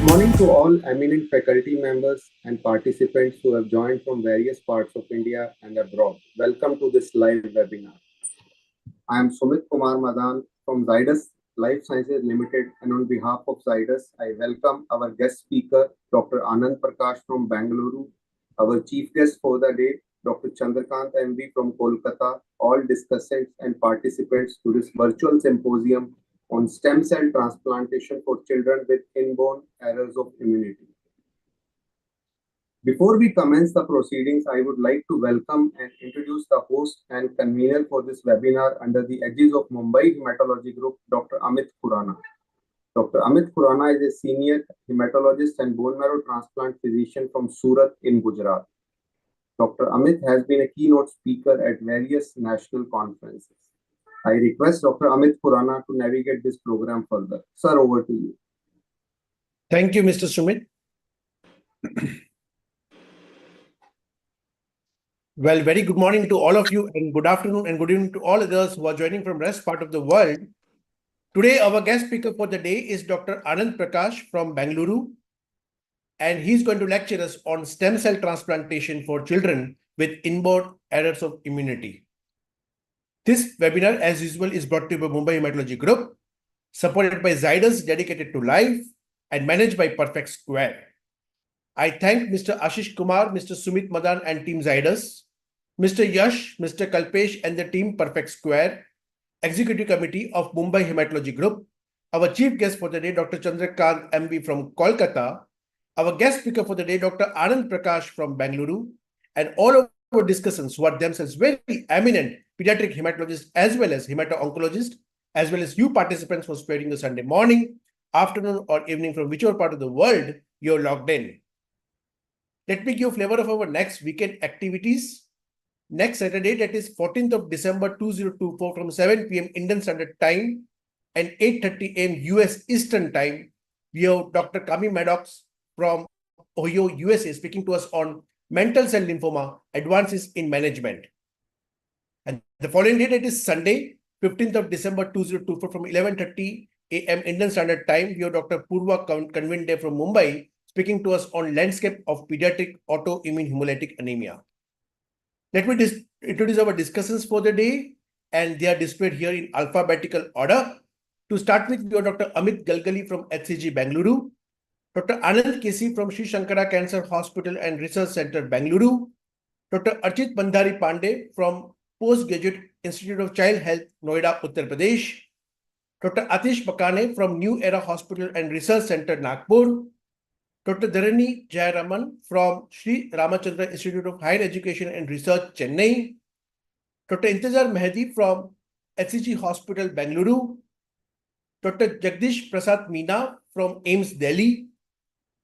Good morning to all eminent faculty members and participants who have joined from various parts of India and abroad. Welcome to this live webinar. I am Sumit Kumar Madan from Zydus Life Sciences Limited, and on behalf of Zydus, I welcome our guest speaker, Dr. Anand Prakash from Bangalore, our chief guest for the day, Dr. Chandrakant MV from Kolkata, all discussants and participants to this virtual symposium on stem cell transplantation for children with inborn errors of immunity. Before we commence the proceedings, I would like to welcome and introduce the host and convener for this webinar under the aegis of Mumbai Hematology Group, Dr. Amit Khurana. Dr. Amit Khurana is a senior hematologist and bone marrow transplant physician from Surat in Gujarat. Dr. Amit has been a keynote speaker at various national conferences. I request Dr. Amit Khurana to navigate this program further. Sir, over to you. Thank you, Mr. Sumit. Well, very good morning to all of you, and good afternoon and good evening to all others who are joining from rest part of the world. Today, our guest speaker for the day is Dr. Anand Prakash from Bangalore, and he's going to lecture us on stem cell transplantation for children with inborn errors of immunity. This webinar, as usual, is brought to you by Mumbai Hematology Group, supported by Zydus dedicated to life, and managed by Perfect Square. I thank Mr. Ashish Kumar, Mr. Sumit Madan and Team Zydus, Mr. Yash, Mr. Kalpesh and the team Perfect Square, Executive Committee of Mumbai Hematology Group, our chief guest for the day, Dr. Chandrakant MV from Kolkata, our guest speaker for the day, Dr. Anand Prakash from Bangalore, and all of our discussants who are themselves very eminent pediatric hematologists as well as hemato-oncologists, as well as you participants for sparing the Sunday morning, afternoon or evening from whichever part of the world you're logged in. Let me give a flavor of our next weekend activities. Next Saturday, that is 14th of December 2024 from 7 p.m. Indian Standard Time and 8:30 a.m. US Eastern Time, we have Dr. Kami Maddox from Ohio, USA, speaking to us on mantle cell lymphoma, advances in management. And the following day, that is Sunday, 15th of December 2024 from 11:30 a.m. Indian Standard Time, we have Dr. Purva Convinte from Mumbai, speaking to us on landscape of pediatric autoimmune hemolytic anemia. Let me introduce our discussions for the day, and they are displayed here in alphabetical order. To start with, we have Dr. Amit Galgali from HCG Bangalore, Dr. Anand Kesi from Sri Shankara Cancer Hospital and Research Center, Bangalore, Dr. Archit Bandhari Pandey from Postgraduate Institute of Child Health, Noida, Uttar Pradesh, Dr. Atish Bakane from New Era Hospital and Research Center, Nagpur, Dr. Dharani Jayaraman from Sri Ramachandra Institute of Higher Education and Research, Chennai, Dr. Intezar Mehdi from HCG Hospital, Bangalore, Dr. Jagdish Prasad Meena from AIMS, Delhi,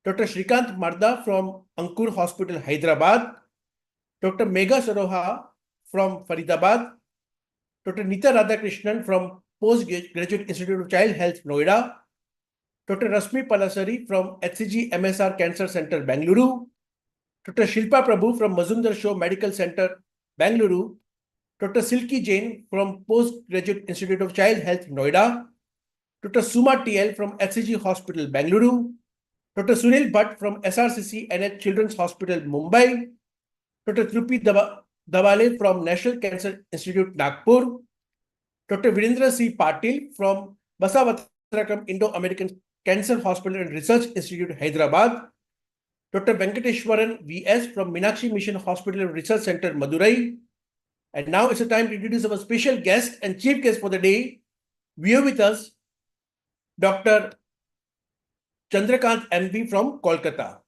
Dr. Shrikant Marda from Ankur Hospital, Hyderabad, Dr. Megha Saroha from Faridabad, Dr. Nita Radhakrishnan from Postgraduate Institute of Child Health, Noida, Dr. Rasmi Palasari from HCG MSR Cancer Center, Bangalore, Dr. Shilpa Prabhu from Mazumdar Show Medical Center, Bangalore, Dr. Silky Jain from Postgraduate Institute of Child Health, Noida, Dr. Suma TL from HCG Hospital, Bangalore, Dr. Sunil Bhatt from SRCC NH Children's Hospital, Mumbai, Dr. Trupi Davale from National Cancer Institute, Nagpur, Dr. Virendra C. Patil from Basavatarakam Indo-American Cancer Hospital and Research Institute, Hyderabad, Dr. Venkateshwaran V.S. from Meenakshi Mission Hospital and Research Center, Madurai. And now it's a time to introduce our special guest and chief guest for the day. We have with us Dr. Chandrakant MV from Kolkata.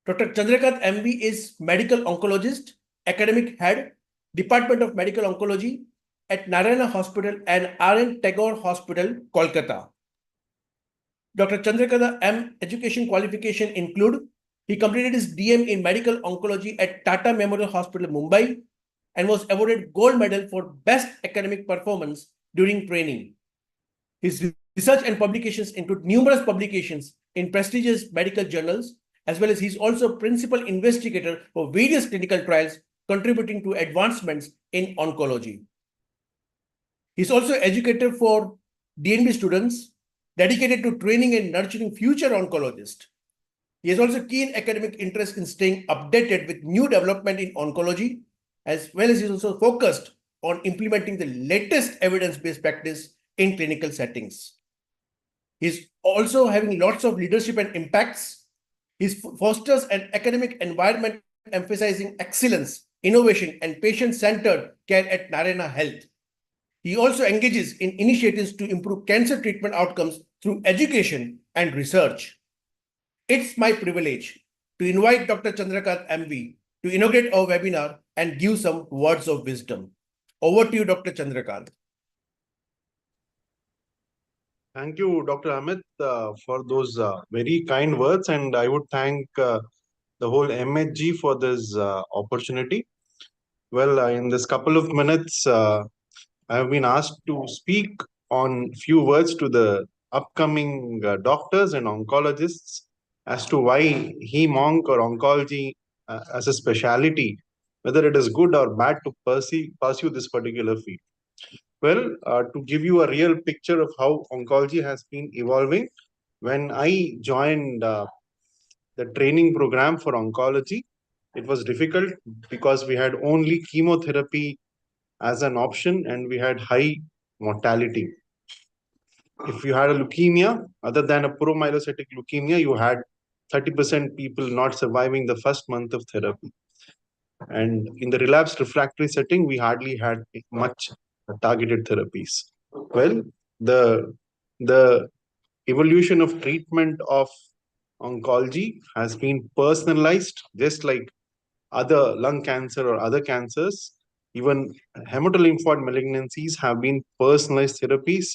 Dr. Chandrakant MV is medical oncologist, academic head, Department of Medical Oncology at Narayana Hospital and R.N. Tagore Hospital, Kolkata. Dr. Chandrakanta M education qualification include, he completed his DM in medical oncology at Tata Memorial Hospital, Mumbai, and was awarded gold medal for best academic performance during training. His research and publications include numerous publications in prestigious medical journals, as well as he's also principal investigator for various clinical trials contributing to advancements in oncology. He's also educator for DNB students, dedicated to training and nurturing future oncologists. He has also keen academic interest in staying updated with new development in oncology, as well as he is also focused on implementing the latest evidence-based practice in clinical settings. He's also having lots of leadership and impacts. He fosters an academic environment emphasizing excellence, innovation, and patient-centered care at Narayana Health. He also engages in initiatives to improve cancer treatment outcomes through education and research. It's my privilege to invite Dr. Chandrakant MV to inaugurate our webinar and give some words of wisdom. Over to you, Dr. Chandrakant. Thank you, Dr. Amit, for those very kind words. And I would thank the whole MHG for this opportunity. Well, in this couple of minutes, I have been asked to speak on few words to the upcoming doctors and oncologists as to why hem-onc or oncology as a specialty, whether it is good or bad to pursue this particular field. Well, to give you a real picture of how oncology has been evolving, when I joined the training program for oncology, it was difficult because we had only chemotherapy as an option and we had high mortality. If you had a leukemia, other than a promyelocytic leukemia, you had 30% people not surviving the first month of therapy. And in the relapsed refractory setting, we hardly had much targeted therapies. Well, the evolution of treatment of oncology has been personalized, just like other lung cancer or other cancers. Even hematolymphoid malignancies have been personalized therapies.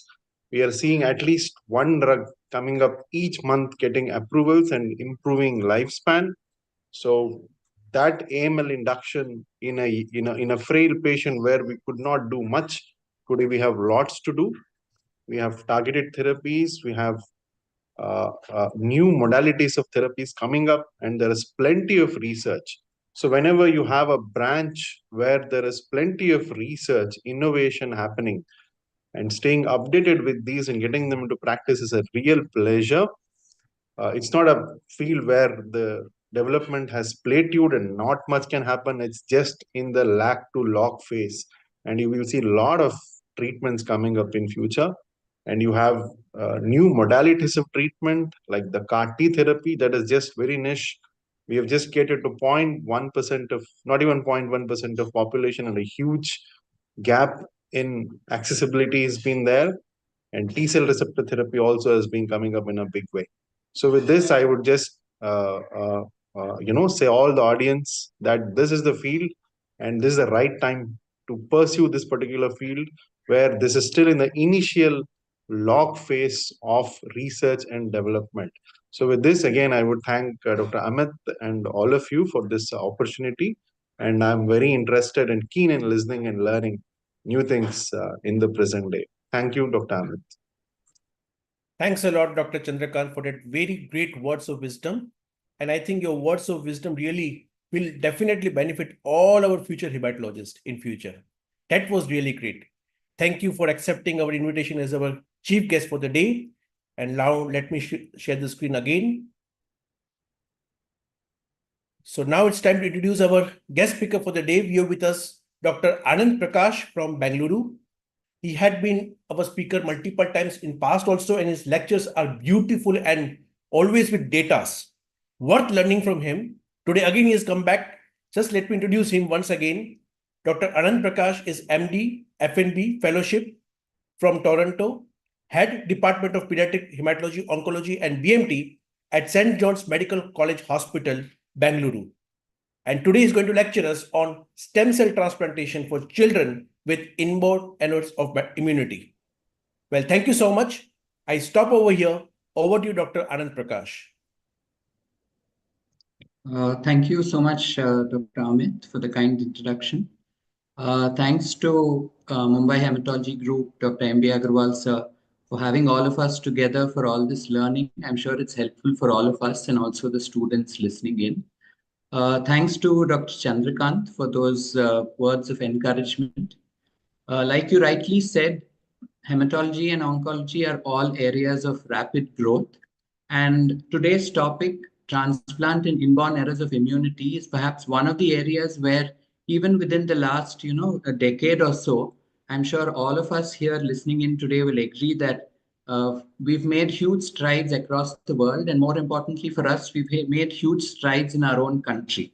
We are seeing at least one drug coming up each month, getting approvals and improving lifespan. So that AML induction in a frail patient where we could not do much, today we have lots to do. We have targeted therapies, we have new modalities of therapies coming up, and there is plenty of research. So whenever you have a branch where there is plenty of research, innovation happening, and staying updated with these and getting them into practice is a real pleasure. It's not a field where the development has plateaued and not much can happen. It's just in the lag to log phase, and you will see a lot of treatments coming up in future. And you have new modalities of treatment like the CAR T therapy that is just very niche. We have just catered to 0.1% of, not even 0.1% of population, and a huge gap in accessibility has been there. And T cell receptor therapy also has been coming up in a big way. So with this, I would just say all the audience that this is the field and this is the right time to pursue this particular field where this is still in the initial log phase of research and development. So with this, again, I would thank Dr. Amit and all of you for this opportunity. And I'm very interested and keen in listening and learning new things in the present day. Thank you, Dr. Amit. Thanks a lot, Dr. Chandrakant, for that very great words of wisdom. And I think your words of wisdom really will definitely benefit all our future hematologists in future. That was really great. Thank you for accepting our invitation as our chief guest for the day. And now let me share the screen again. So now it's time to introduce our guest speaker for the day. We have with us Dr. Anand Prakash from Bangalore. He had been our speaker multiple times in past also, and his lectures are beautiful and always with datas. Worth learning from him. Today again he has come back. Just let me introduce him once again. Dr. Anand Prakash is MD, FNB Fellowship from Toronto, Head Department of Pediatric Hematology, Oncology and BMT at St. John's Medical College Hospital, Bangalore. And today he's going to lecture us on stem cell transplantation for children with inborn errors of immunity. Well, thank you so much. I stop over here. Over to you, Dr. Anand Prakash. Thank you so much, Dr. Amit, for the kind introduction. Thanks to Mumbai Hematology Group, Dr. M.B. Agarwal, sir, for having all of us together for all this learning. I'm sure it's helpful for all of us and also the students listening in. Thanks to Dr. Chandrakant for those words of encouragement. Like you rightly said, hematology and oncology are all areas of rapid growth. And today's topic, transplant and inborn errors of immunity, is perhaps one of the areas where even within the last, a decade or so, I'm sure all of us here listening in today will agree that we've made huge strides across the world, and more importantly for us, we've made huge strides in our own country.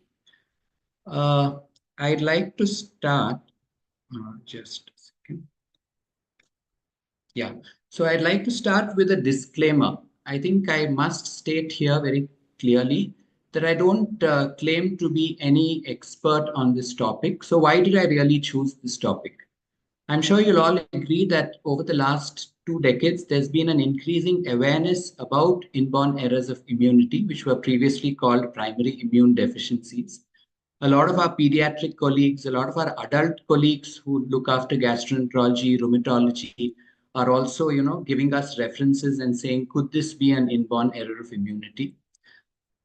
Uh, I'd like to start, just a second. Yeah, so I'd like to start with a disclaimer. I think I must state here very clearly that I don't claim to be any expert on this topic. So, why did I really choose this topic? I'm sure you'll all agree that over the last 2 decades, there's been an increasing awareness about inborn errors of immunity, which were previously called primary immune deficiencies. A lot of our pediatric colleagues, a lot of our adult colleagues who look after gastroenterology, rheumatology, are also, giving us references and saying, could this be an inborn error of immunity?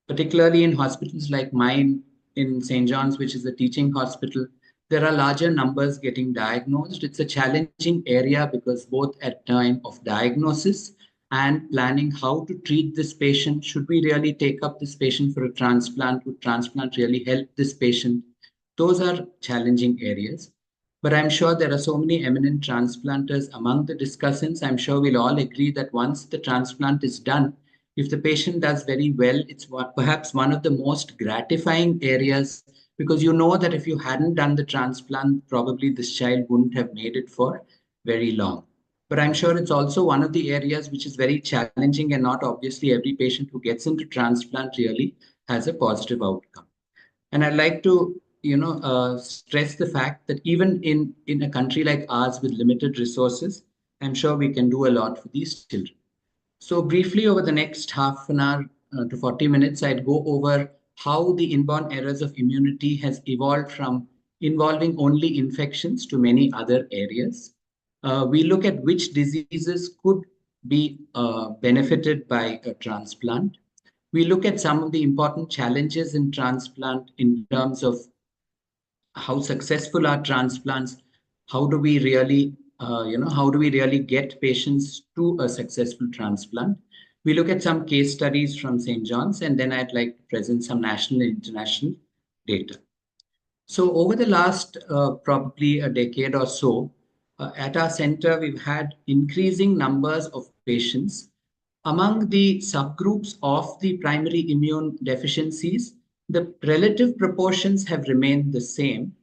Particularly in hospitals like mine in St. John's, which is a teaching hospital, there are larger numbers getting diagnosed. It's a challenging area because both at time of diagnosis and planning how to treat this patient, should we really take up this patient for a transplant? Would transplant really help this patient? Those are challenging areas. But I'm sure there are so many eminent transplanters among the discussants. I'm sure we'll all agree that once the transplant is done, if the patient does very well, it's perhaps one of the most gratifying areas, because you know that if you hadn't done the transplant, probably this child wouldn't have made it for very long. But I'm sure it's also one of the areas which is very challenging, and not obviously every patient who gets into transplant really has a positive outcome. And I'd like to, stress the fact that even in a country like ours with limited resources, I'm sure we can do a lot for these children. So briefly, over the next half an hour to 40 minutes, I'd go over how the inborn errors of immunity has evolved from involving only infections to many other areas. We look at which diseases could be benefited by a transplant. We look at some of the important challenges in transplant in terms of how successful are transplants, how do we really how do we really get patients to a successful transplant. We look at some case studies from St. John's, and then I'd like to present some national and international data. So over the last probably a decade or so, at our center, we've had increasing numbers of patients. Among the subgroups of the primary immune deficiencies, the relative proportions have remained the same,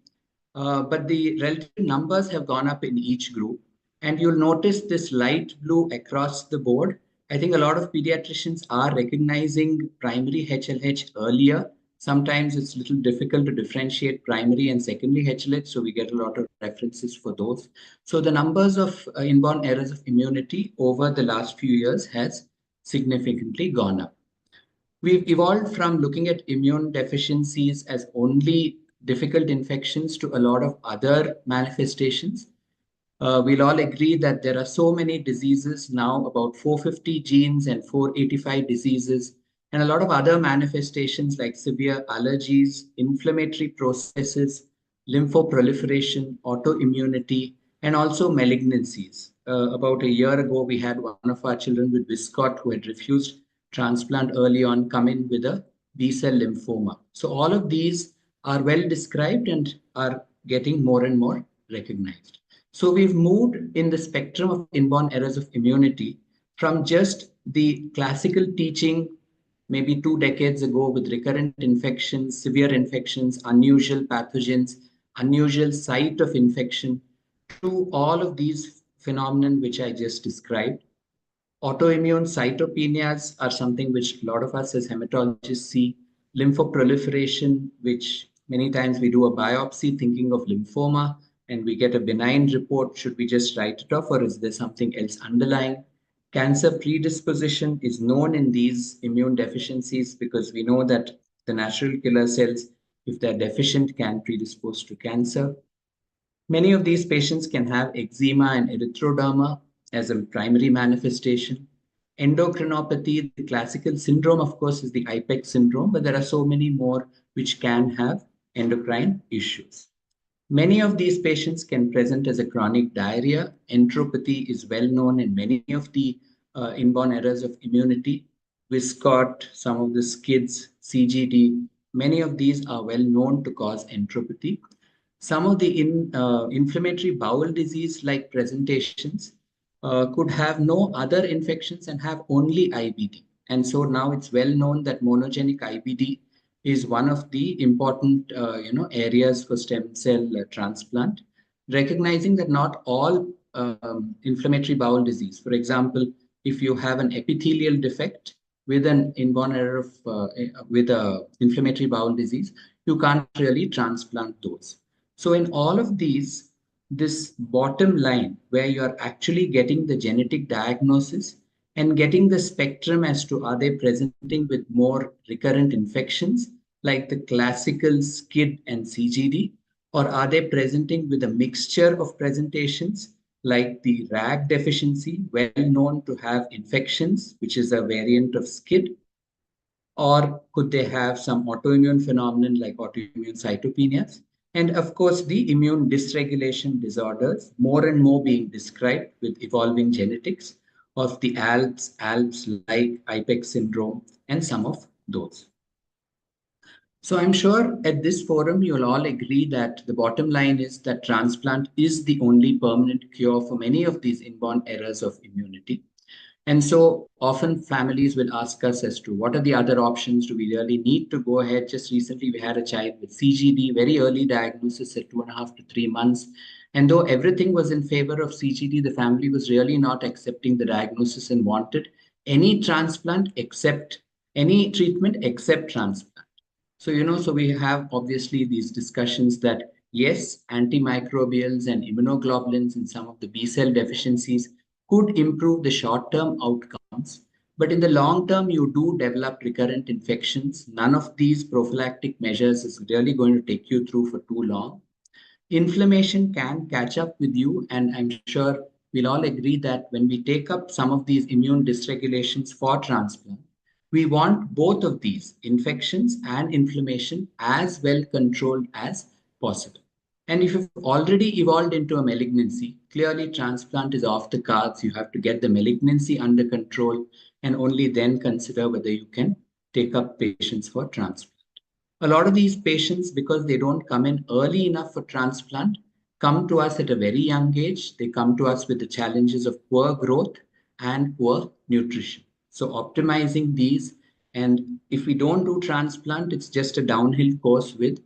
but the relative numbers have gone up in each group. And you'll notice this light blue across the board. I think a lot of pediatricians are recognizing primary HLH earlier. Sometimes it's a little difficult to differentiate primary and secondary HLH, so we get a lot of references for those. So the numbers of inborn errors of immunity over the last few years has significantly gone up. We've evolved from looking at immune deficiencies as only difficult infections to a lot of other manifestations. We'll all agree that there are so many diseases now, about 450 genes and 485 diseases, and a lot of other manifestations like severe allergies, inflammatory processes, lymphoproliferation, autoimmunity, and also malignancies. About a year ago, we had one of our children with Viscott who had refused transplant early on come in with a B-cell lymphoma. So all of these are well described and are getting more and more recognized. So we've moved in the spectrum of inborn errors of immunity from just the classical teaching maybe 2 decades ago with recurrent infections, severe infections, unusual pathogens, unusual site of infection, to all of these phenomenon which I just described. Autoimmune cytopenias are something which a lot of us as hematologists see. Lymphoproliferation, which many times we do a biopsy thinking of lymphoma and we get a benign report. Should we just write it off, or is there something else underlying? Cancer predisposition is known in these immune deficiencies because we know that the natural killer cells, if they're deficient, can predispose to cancer. Many of these patients can have eczema and erythroderma as a primary manifestation. Endocrinopathy, the classical syndrome, of course, is the IPEX syndrome, but there are so many more which can have endocrine issues. Many of these patients can present as a chronic diarrhea. Enteropathy is well known in many of the inborn errors of immunity. Viscot, some of the SCIDs, CGD, many of these are well known to cause enteropathy. Some of the inflammatory bowel disease like presentations could have no other infections and have only IBD. And so now it's well known that monogenic IBD is one of the important areas for stem cell transplant, recognizing that not all inflammatory bowel disease, for example, if you have an epithelial defect with an inborn error of with a inflammatory bowel disease, you can't really transplant those. So in all of these, this bottom line where you are actually getting the genetic diagnosis and getting the spectrum as to are they presenting with more recurrent infections like the classical SCID and CGD, or are they presenting with a mixture of presentations like the RAG deficiency, well known to have infections, which is a variant of SCID, or could they have some autoimmune phenomenon like autoimmune cytopenias? And of course, the immune dysregulation disorders, more and more being described with evolving genetics of the ALPS like IPEX syndrome, and some of those. So I'm sure at this forum, you'll all agree that the bottom line is that transplant is the only permanent cure for many of these inborn errors of immunity. And so often families will ask us as to what are the other options? Do we really need to go ahead? Just recently, we had a child with CGD, very early diagnosis at 2.5 to 3 months. And though everything was in favor of CGD, the family was really not accepting the diagnosis and wanted any transplant except any treatment except transplant. So we have obviously these discussions that yes, antimicrobials and immunoglobulins in some of the B cell deficiencies could improve the short term outcomes. But in the long term, you do develop recurrent infections. None of these prophylactic measures is really going to take you through for too long. Inflammation can catch up with you, and I'm sure we'll all agree that when we take up some of these immune dysregulations for transplant, we want both of these infections and inflammation as well controlled as possible. And if you've already evolved into a malignancy, clearly transplant is off the cards. You have to get the malignancy under control and only then consider whether you can take up patients for transplant. A lot of these patients, because they don't come in early enough for transplant, come to us at a very young age. They come to us with the challenges of poor growth and poor nutrition. So optimizing these, and if we don't do transplant, it's just a downhill course with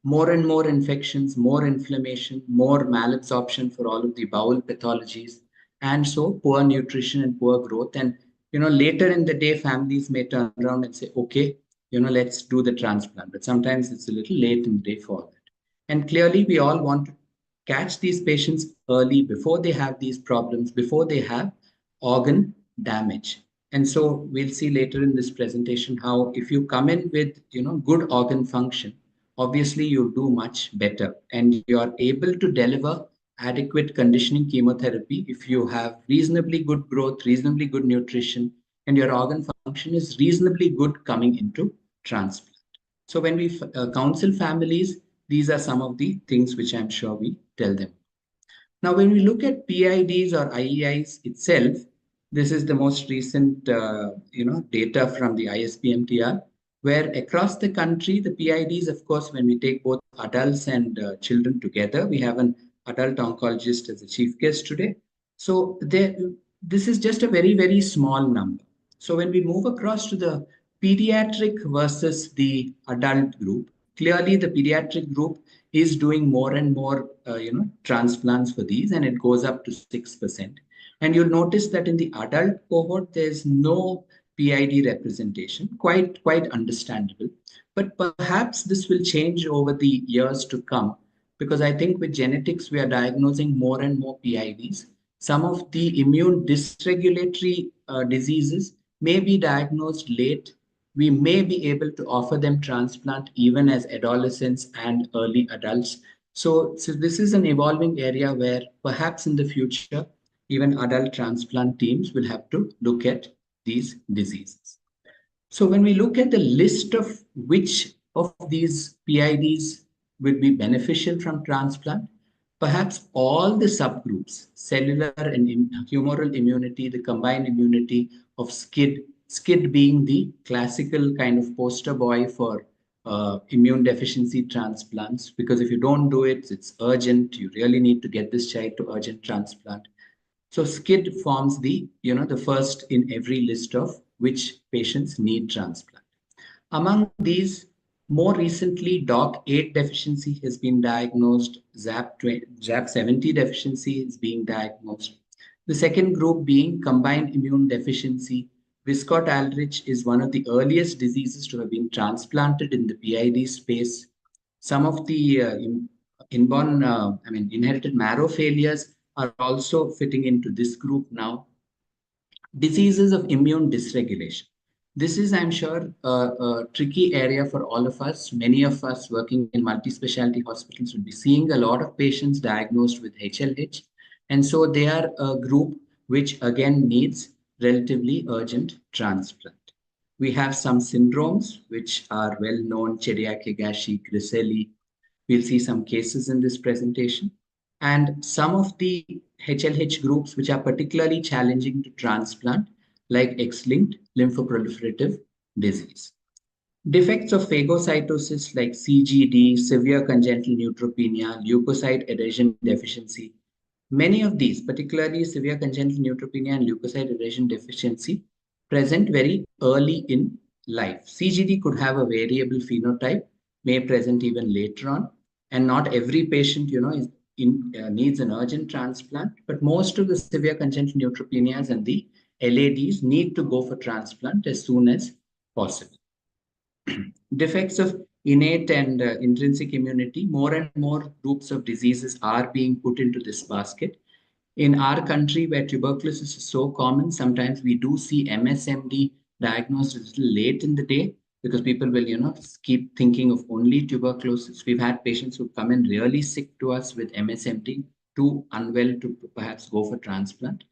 more and more infections, more inflammation, more malabsorption for all of the bowel pathologies, and so poor nutrition and poor growth. And later in the day, families may turn around and say, okay, let's do the transplant. But sometimes it's a little late in the day for that. And clearly, we all want to catch these patients early before they have these problems, before they have organ damage. And so we'll see later in this presentation how if you come in with good organ function, obviously you'll do much better and you are able to deliver adequate conditioning chemotherapy if you have reasonably good growth, reasonably good nutrition, and your organ function is reasonably good coming into transplant. So when we counsel families, these are some of the things which I'm sure we tell them. Now, when we look at PIDs or IEIs itself, this is the most recent data from the ISPMTR, where across the country, the PIDs, of course, when we take both adults and children together, we have an adult oncologist as a chief guest today. So this is just a very, very small number. So when we move across to the pediatric versus the adult group, clearly the pediatric group is doing more and more transplants for these, and it goes up to 6%. And you'll notice that in the adult cohort, there's no PID representation, quite understandable. But perhaps this will change over the years to come, because I think with genetics, we are diagnosing more and more PIDs. Some of the immune dysregulatory diseases may be diagnosed late. We may be able to offer them transplant even as adolescents and early adults. So this is an evolving area where perhaps in the future, even adult transplant teams will have to look at these diseases. So when we look at the list of which of these PIDs would be beneficial from transplant. Perhaps all the subgroups, cellular and humoral immunity, the combined immunity of SCID being the classical kind of poster boy for immune deficiency transplants, because if you don't do it, it's urgent. You really need to get this child to urgent transplant. So SCID forms the first in every list of which patients need transplant. Among these, more recently, DOC8 deficiency has been diagnosed, ZAP70 deficiency is being diagnosed. The second group being combined immune deficiency. Viscott-Aldrich is one of the earliest diseases to have been transplanted in the PID space. Some of the inborn, inherited marrow failures are also fitting into this group now. Diseases of immune dysregulation. This is, I'm sure, a tricky area for all of us. Many of us working in multi-specialty hospitals will be seeing a lot of patients diagnosed with HLH. And so they are a group which again needs relatively urgent transplant. We have some syndromes which are well known: Chediak-Higashi, Griscelli. We'll see some cases in this presentation. And some of the HLH groups which are particularly challenging to transplant, like X-linked lymphoproliferative disease. Defects of phagocytosis like CGD, severe congenital neutropenia, leukocyte adhesion deficiency. Many of these, particularly severe congenital neutropenia and leukocyte adhesion deficiency, present very early in life. CGD could have a variable phenotype, may present even later on, and not every patient, needs an urgent transplant, but most of the severe congenital neutropenias and the LADs need to go for transplant as soon as possible. Defects of innate and intrinsic immunity. More and more groups of diseases are being put into this basket. In our country, where tuberculosis is so common, sometimes we do see MSMD diagnosed a little late in the day because people will, keep thinking of only tuberculosis. We've had patients who come in really sick to us with MSMD, too unwell to perhaps go for transplant.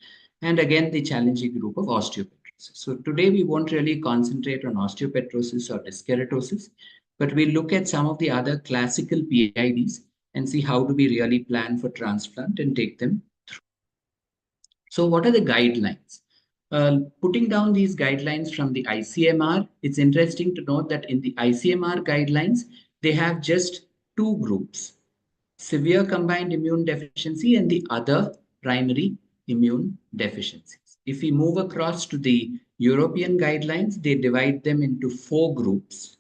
And again, the challenging group of osteopetrosis. So today we won't really concentrate on osteopetrosis or dyskeratosis, but we'll look at some of the other classical PIDs and see how do we really plan for transplant and take them through. So what are the guidelines? Putting down these guidelines from the ICMR, it's interesting to note that in the ICMR guidelines, they have just two groups: severe combined immune deficiency and the other primary immune deficiencies. If we move across to the European guidelines, they divide them into four groups: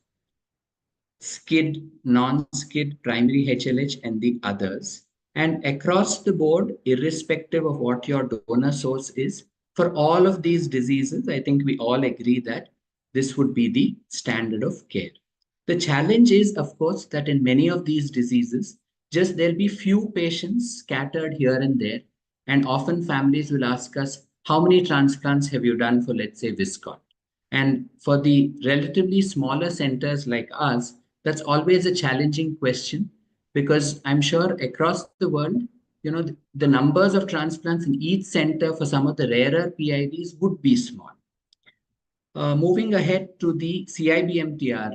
SCID, non-SCID, primary HLH, and the others. And across the board, irrespective of what your donor source is, for all of these diseases, I think we all agree that this would be the standard of care. The challenge is, of course, that in many of these diseases, just there'll be few patients scattered here and there. And often families will ask us, how many transplants have you done for, let's say, Viscott? And for the relatively smaller centers like us, that's always a challenging question, because I'm sure across the world, the numbers of transplants in each center for some of the rarer PIDs would be small. Moving ahead to the CIBMTR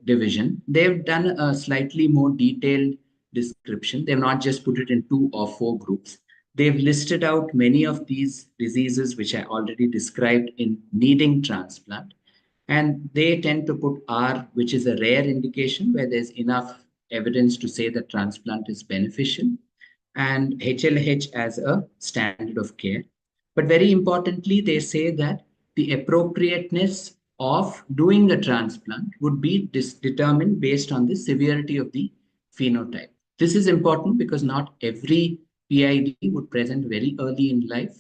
division, they've done a slightly more detailed description. They've not just put it in 2 or 4 groups. They've listed out many of these diseases which I already described in needing transplant. And they tend to put R, which is a rare indication where there's enough evidence to say that transplant is beneficial, and HLH as a standard of care. But very importantly, they say that the appropriateness of doing a transplant would be determined based on the severity of the phenotype. This is important because not every PID would present very early in life.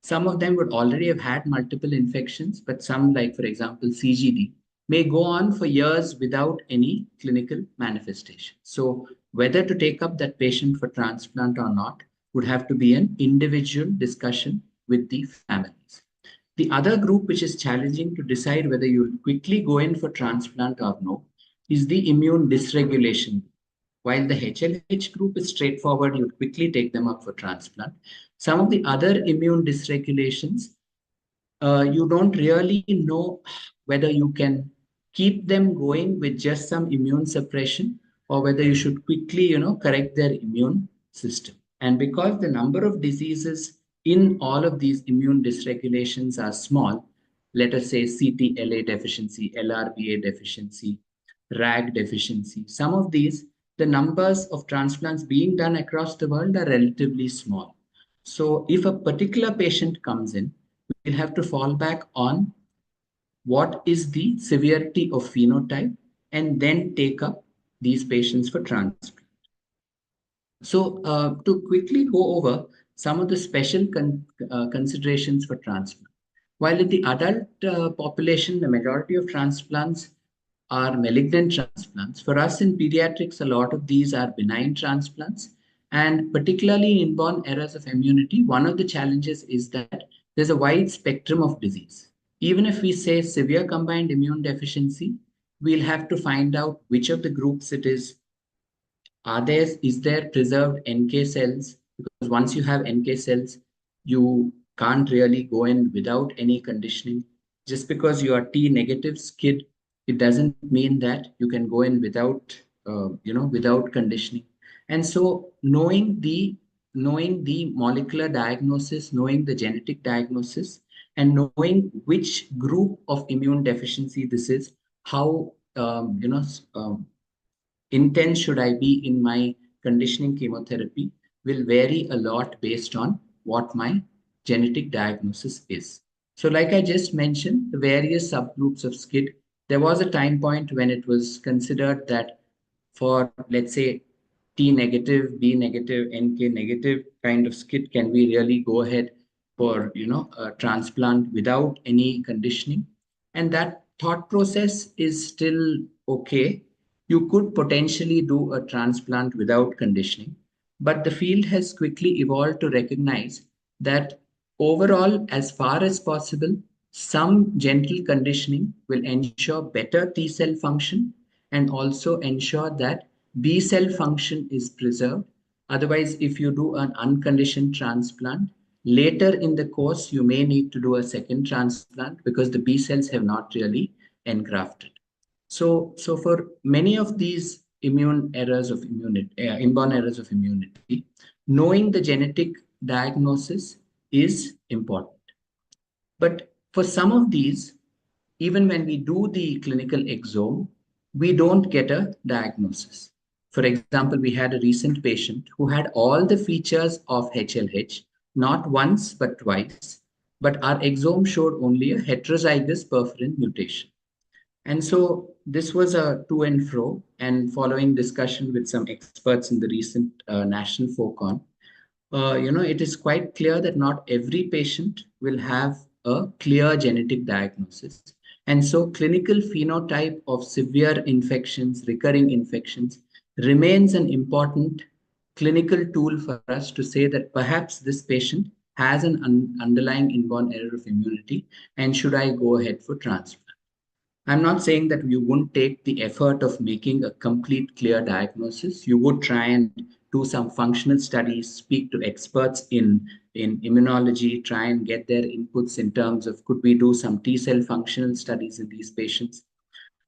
Some of them would already have had multiple infections, but some, like for example, CGD, may go on for years without any clinical manifestation. So whether to take up that patient for transplant or not would have to be an individual discussion with the families. The other group which is challenging to decide whether you'll quickly go in for transplant or no is the immune dysregulation. While the HLH group is straightforward, you'd quickly take them up for transplant. Some of the other immune dysregulations, you don't really know whether you can keep them going with just some immune suppression, or whether you should quickly, correct their immune system. And because the number of diseases in all of these immune dysregulations are small, let us say CTLA deficiency, LRBA deficiency, RAG deficiency, some of these, the numbers of transplants being done across the world are relatively small. So if a particular patient comes in, we'll have to fall back on what is the severity of phenotype and then take up these patients for transplant. So to quickly go over some of the special considerations for transplant. While in the adult population, the majority of transplants are malignant transplants. For us in pediatrics, a lot of these are benign transplants. And particularly in inborn errors of immunity, one of the challenges is that there's a wide spectrum of disease. Even if we say severe combined immune deficiency, we'll have to find out which of the groups it is there preserved NK cells? Because once you have NK cells, you can't really go in without any conditioning. Just because you are T negative SCID, it doesn't mean that you can go in without conditioning. And so knowing the molecular diagnosis, knowing the genetic diagnosis, and knowing which group of immune deficiency this is, how intense should I be in my conditioning chemotherapy will vary a lot based on what my genetic diagnosis is. So like I just mentioned, the various subgroups of SCID, there was a time point when it was considered that for, let's say, T negative, B negative, NK negative kind of SCID, can we really go ahead for, a transplant without any conditioning? And that thought process is still okay. You could potentially do a transplant without conditioning, but the field has quickly evolved to recognize that overall, as far as possible, some gentle conditioning will ensure better T cell function and also ensure that B cell function is preserved. Otherwise, if you do an unconditioned transplant, later in the course, you may need to do a second transplant because the B cells have not really engrafted. So for many of these immune errors of immunity, inborn errors of immunity, knowing the genetic diagnosis is important. But for some of these, even when we do the clinical exome, we don't get a diagnosis. For example, we had a recent patient who had all the features of HLH, not once but twice, but our exome showed only a heterozygous perforin mutation. And so this was a to and fro, and following discussion with some experts in the recent National FOCON, it is quite clear that not every patient will have a clear genetic diagnosis. And so clinical phenotype of severe infections, recurring infections, remains an important clinical tool for us to say that perhaps this patient has an underlying inborn error of immunity, and should I go ahead for transplant? I'm not saying that you wouldn't take the effort of making a complete clear diagnosis. You would try and do some functional studies, speak to experts in immunology, try and get their inputs in terms of could we do some T cell functional studies in these patients.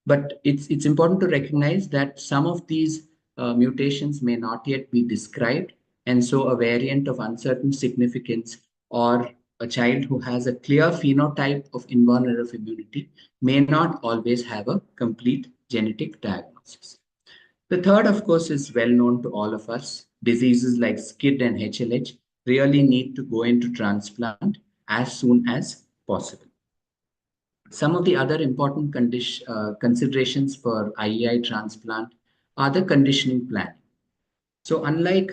But it's important to recognize that some of these mutations may not yet be described. And so a variant of uncertain significance or a child who has a clear phenotype of inborn error of immunity may not always have a complete genetic diagnosis. The third, of course, is well known to all of us. Diseases like SCID and HLH really need to go into transplant as soon as possible. Some of the other important considerations for IEI transplant are the conditioning planning. So unlike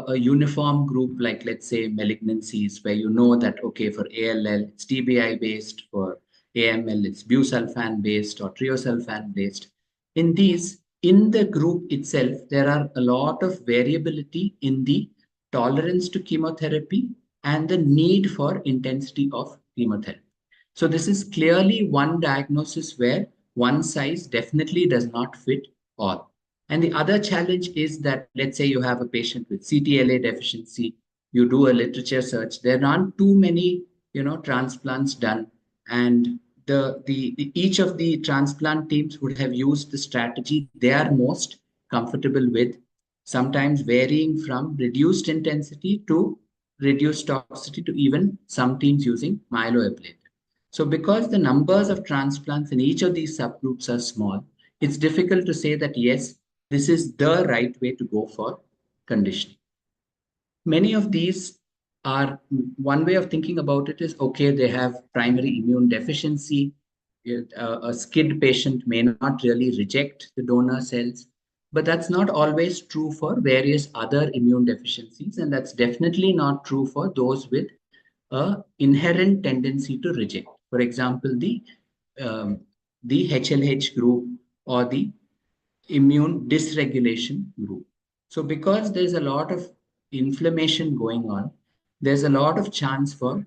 a uniform group like, let's say, malignancies, where you know that okay, for ALL it's TBI based, for AML it's busulfan based or triosulfan based. In the group itself, there are a lot of variability in the tolerance to chemotherapy and the need for intensity of chemotherapy. So this is clearly one diagnosis where one size definitely does not fit all. And the other challenge is that, let's say you have a patient with CTLA deficiency, you do a literature search, there aren't too many, transplants done. And each of the transplant teams would have used the strategy they are most comfortable with, sometimes varying from reduced intensity to reduced toxicity to even some teams using myeloablative. So because the numbers of transplants in each of these subgroups are small, it's difficult to say that yes, this is the right way to go for conditioning. Many of these are, one way of thinking about it is, okay, they have primary immune deficiency. A SCID patient may not really reject the donor cells, but that's not always true for various other immune deficiencies, and that's definitely not true for those with a inherent tendency to reject. For example, um, the HLH group or the immune dysregulation group. So because there's a lot of inflammation going on, there's a lot of chance for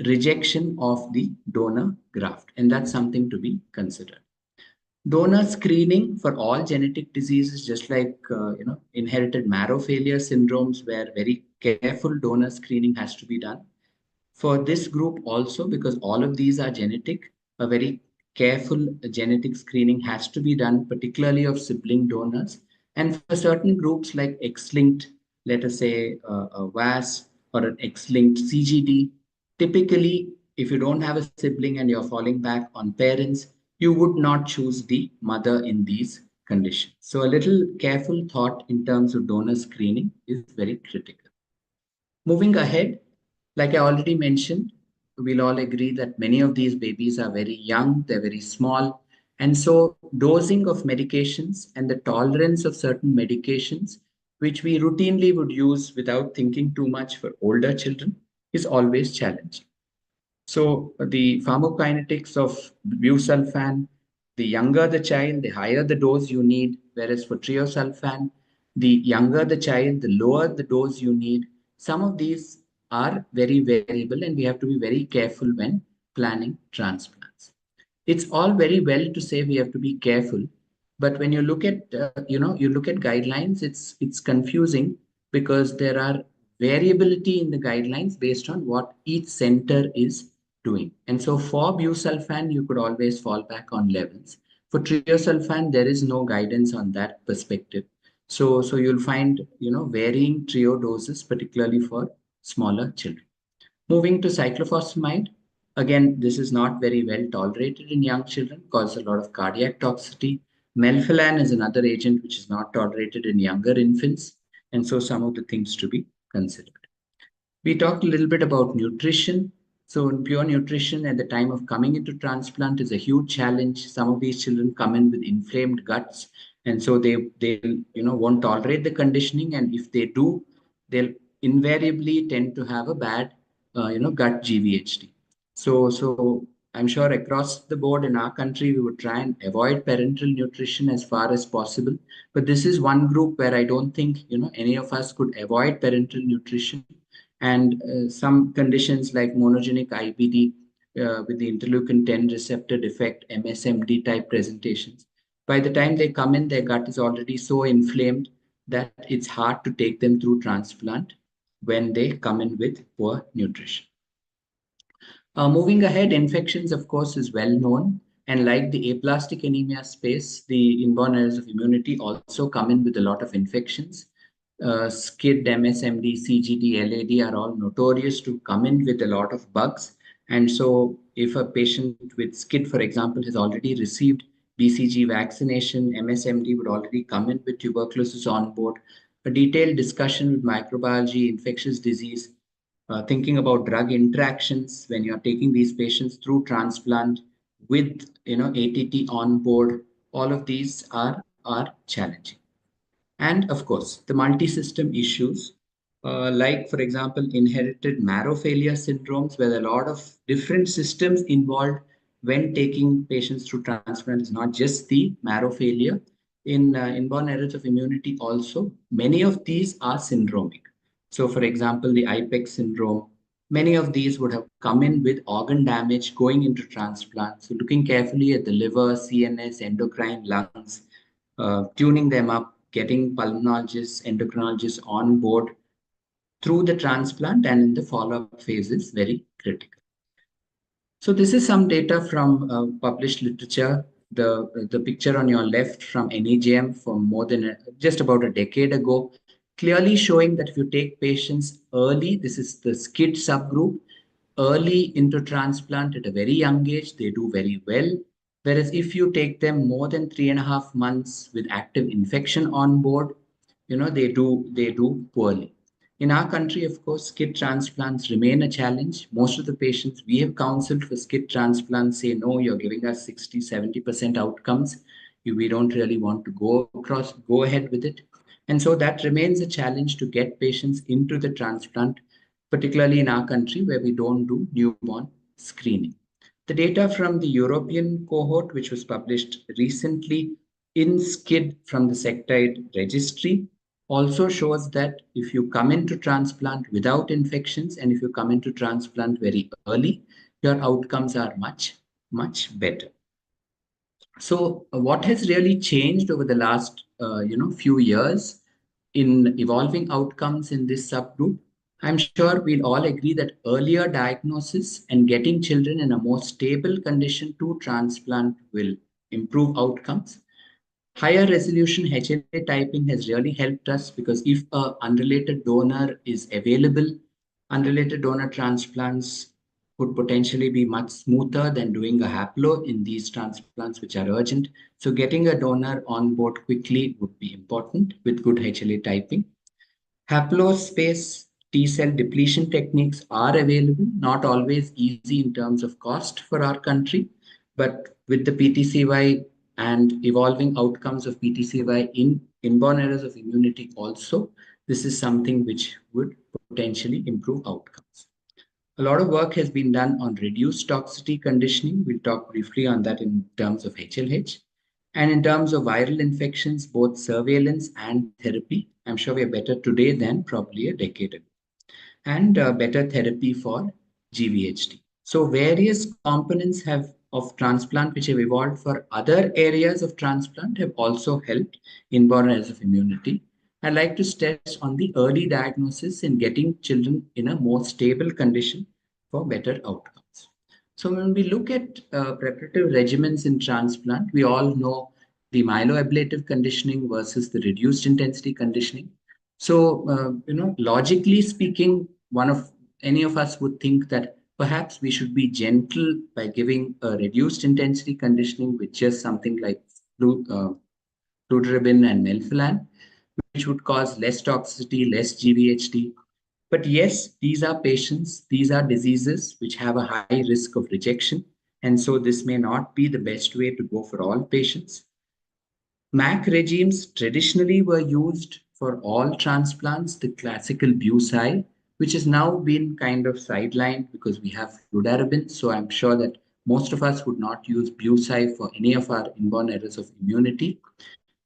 rejection of the donor graft, and that's something to be considered. Donor screening for all genetic diseases, just like inherited marrow failure syndromes, where very careful donor screening has to be done. For this group also, because all of these are genetic, a very careful genetic screening has to be done, particularly of sibling donors. And for certain groups like X-linked, let us say a VAS or an X-linked CGD, typically, if you don't have a sibling and you're falling back on parents, you would not choose the mother in these conditions. So a little careful thought in terms of donor screening is very critical. Moving ahead, like I already mentioned, we'll all agree that many of these babies are very young, they're very small. And so, dosing of medications and the tolerance of certain medications, which we routinely would use without thinking too much for older children, is always challenging. So the pharmacokinetics of busulfan, the younger the child, the higher the dose you need. Whereas for triosulfan, the younger the child, the lower the dose you need. Some of these are very variable, and we have to be very careful when planning transplants. It's all very well to say we have to be careful, but when you look at you look at guidelines, it's confusing because there are variability in the guidelines based on what each center is doing. And so for busulfan, you could always fall back on levels. For triosulfan, there is no guidance on that perspective. So you'll find varying trio doses, particularly for smaller children. Moving to cyclophosphamide, again, this is not very well tolerated in young children, causes a lot of cardiac toxicity. Melphalan is another agent which is not tolerated in younger infants, and so some of the things to be considered. We talked a little bit about nutrition. So pure nutrition at the time of coming into transplant is a huge challenge. Some of these children come in with inflamed guts, and so they won't tolerate the conditioning, and if they do, they'll invariably tend to have a bad gut GVHD. So I'm sure across the board in our country we would try and avoid parenteral nutrition as far as possible. But this is one group where I don't think any of us could avoid parenteral nutrition. And some conditions like monogenic IBD with the interleukin 10 receptor defect, MSMD type presentations. By the time they come in, their gut is already so inflamed that it's hard to take them through transplant when they come in with poor nutrition. Moving ahead, infections, of course, is well known. And like the aplastic anemia space, the inborn errors of immunity also come in with a lot of infections. SCID, MSMD, CGD, LAD are all notorious to come in with a lot of bugs. And so if a patient with SCID, for example, has already received BCG vaccination, MSMD would already come in with tuberculosis on board. A detailed discussion with microbiology, infectious disease, thinking about drug interactions when you're taking these patients through transplant with ATT on board, all of these are challenging. And of course, the multi-system issues, like for example, inherited marrow failure syndromes, where a lot of different systems involved when taking patients through transplant is not just the marrow failure. In inborn errors of immunity also, many of these are syndromic. So for example, the IPEX syndrome, many of these would have come in with organ damage going into transplant. So looking carefully at the liver, CNS, endocrine, lungs, tuning them up, getting pulmonologists, endocrinologists on board through the transplant and in the follow-up phase is very critical. So this is some data from published literature the picture on your left from NEJM from more than just about a decade ago, clearly showing that if you take patients early, this is the SCID subgroup, early into transplant at a very young age, they do very well. Whereas if you take them more than 3.5 months with active infection on board, they do poorly. In our country, of course, SCID transplants remain a challenge. Most of the patients we have counseled for SCID transplants say, no, you're giving us 60, 70% outcomes. We don't really want to go ahead with it. And so that remains a challenge to get patients into the transplant, particularly in our country where we don't do newborn screening. The data from the European cohort, which was published recently in SCID from the Sectide registry, also shows that if you come into transplant without infections and if you come into transplant very early, your outcomes are much, much better. So what has really changed over the last few years in evolving outcomes in this subgroup? I'm sure we'll all agree that earlier diagnosis and getting children in a more stable condition to transplant will improve outcomes. Higher resolution HLA typing has really helped us because if an unrelated donor is available, unrelated donor transplants could potentially be much smoother than doing a haplo in these transplants which are urgent. So getting a donor on board quickly would be important with good HLA typing. Haplospace T-cell depletion techniques are available, not always easy in terms of cost for our country, but with the PTCY and evolving outcomes of PTCY in inborn errors of immunity also, this is something which would potentially improve outcomes. A lot of work has been done on reduced toxicity conditioning. We'll talk briefly on that in terms of HLH. And in terms of viral infections, both surveillance and therapy, I'm sure we are better today than probably a decade ago. And better therapy for GVHD. So various components of transplant which have evolved for other areas of transplant have also helped inborn errors of immunity. I'd like to stress on the early diagnosis and getting children in a more stable condition for better outcomes. So when we look at preparative regimens in transplant, we all know the myeloablative conditioning versus the reduced intensity conditioning. So, logically speaking, any of us would think that perhaps we should be gentle by giving a reduced intensity conditioning with just something like fludarabine and melphalan, which would cause less toxicity, less GVHD. But yes, these are patients, these are diseases which have a high risk of rejection. And so this may not be the best way to go for all patients. MAC regimes traditionally were used for all transplants, the classical BuSci, which has now been kind of sidelined because we have fludarabine. So I'm sure that most of us would not use BuSci for any of our inborn errors of immunity.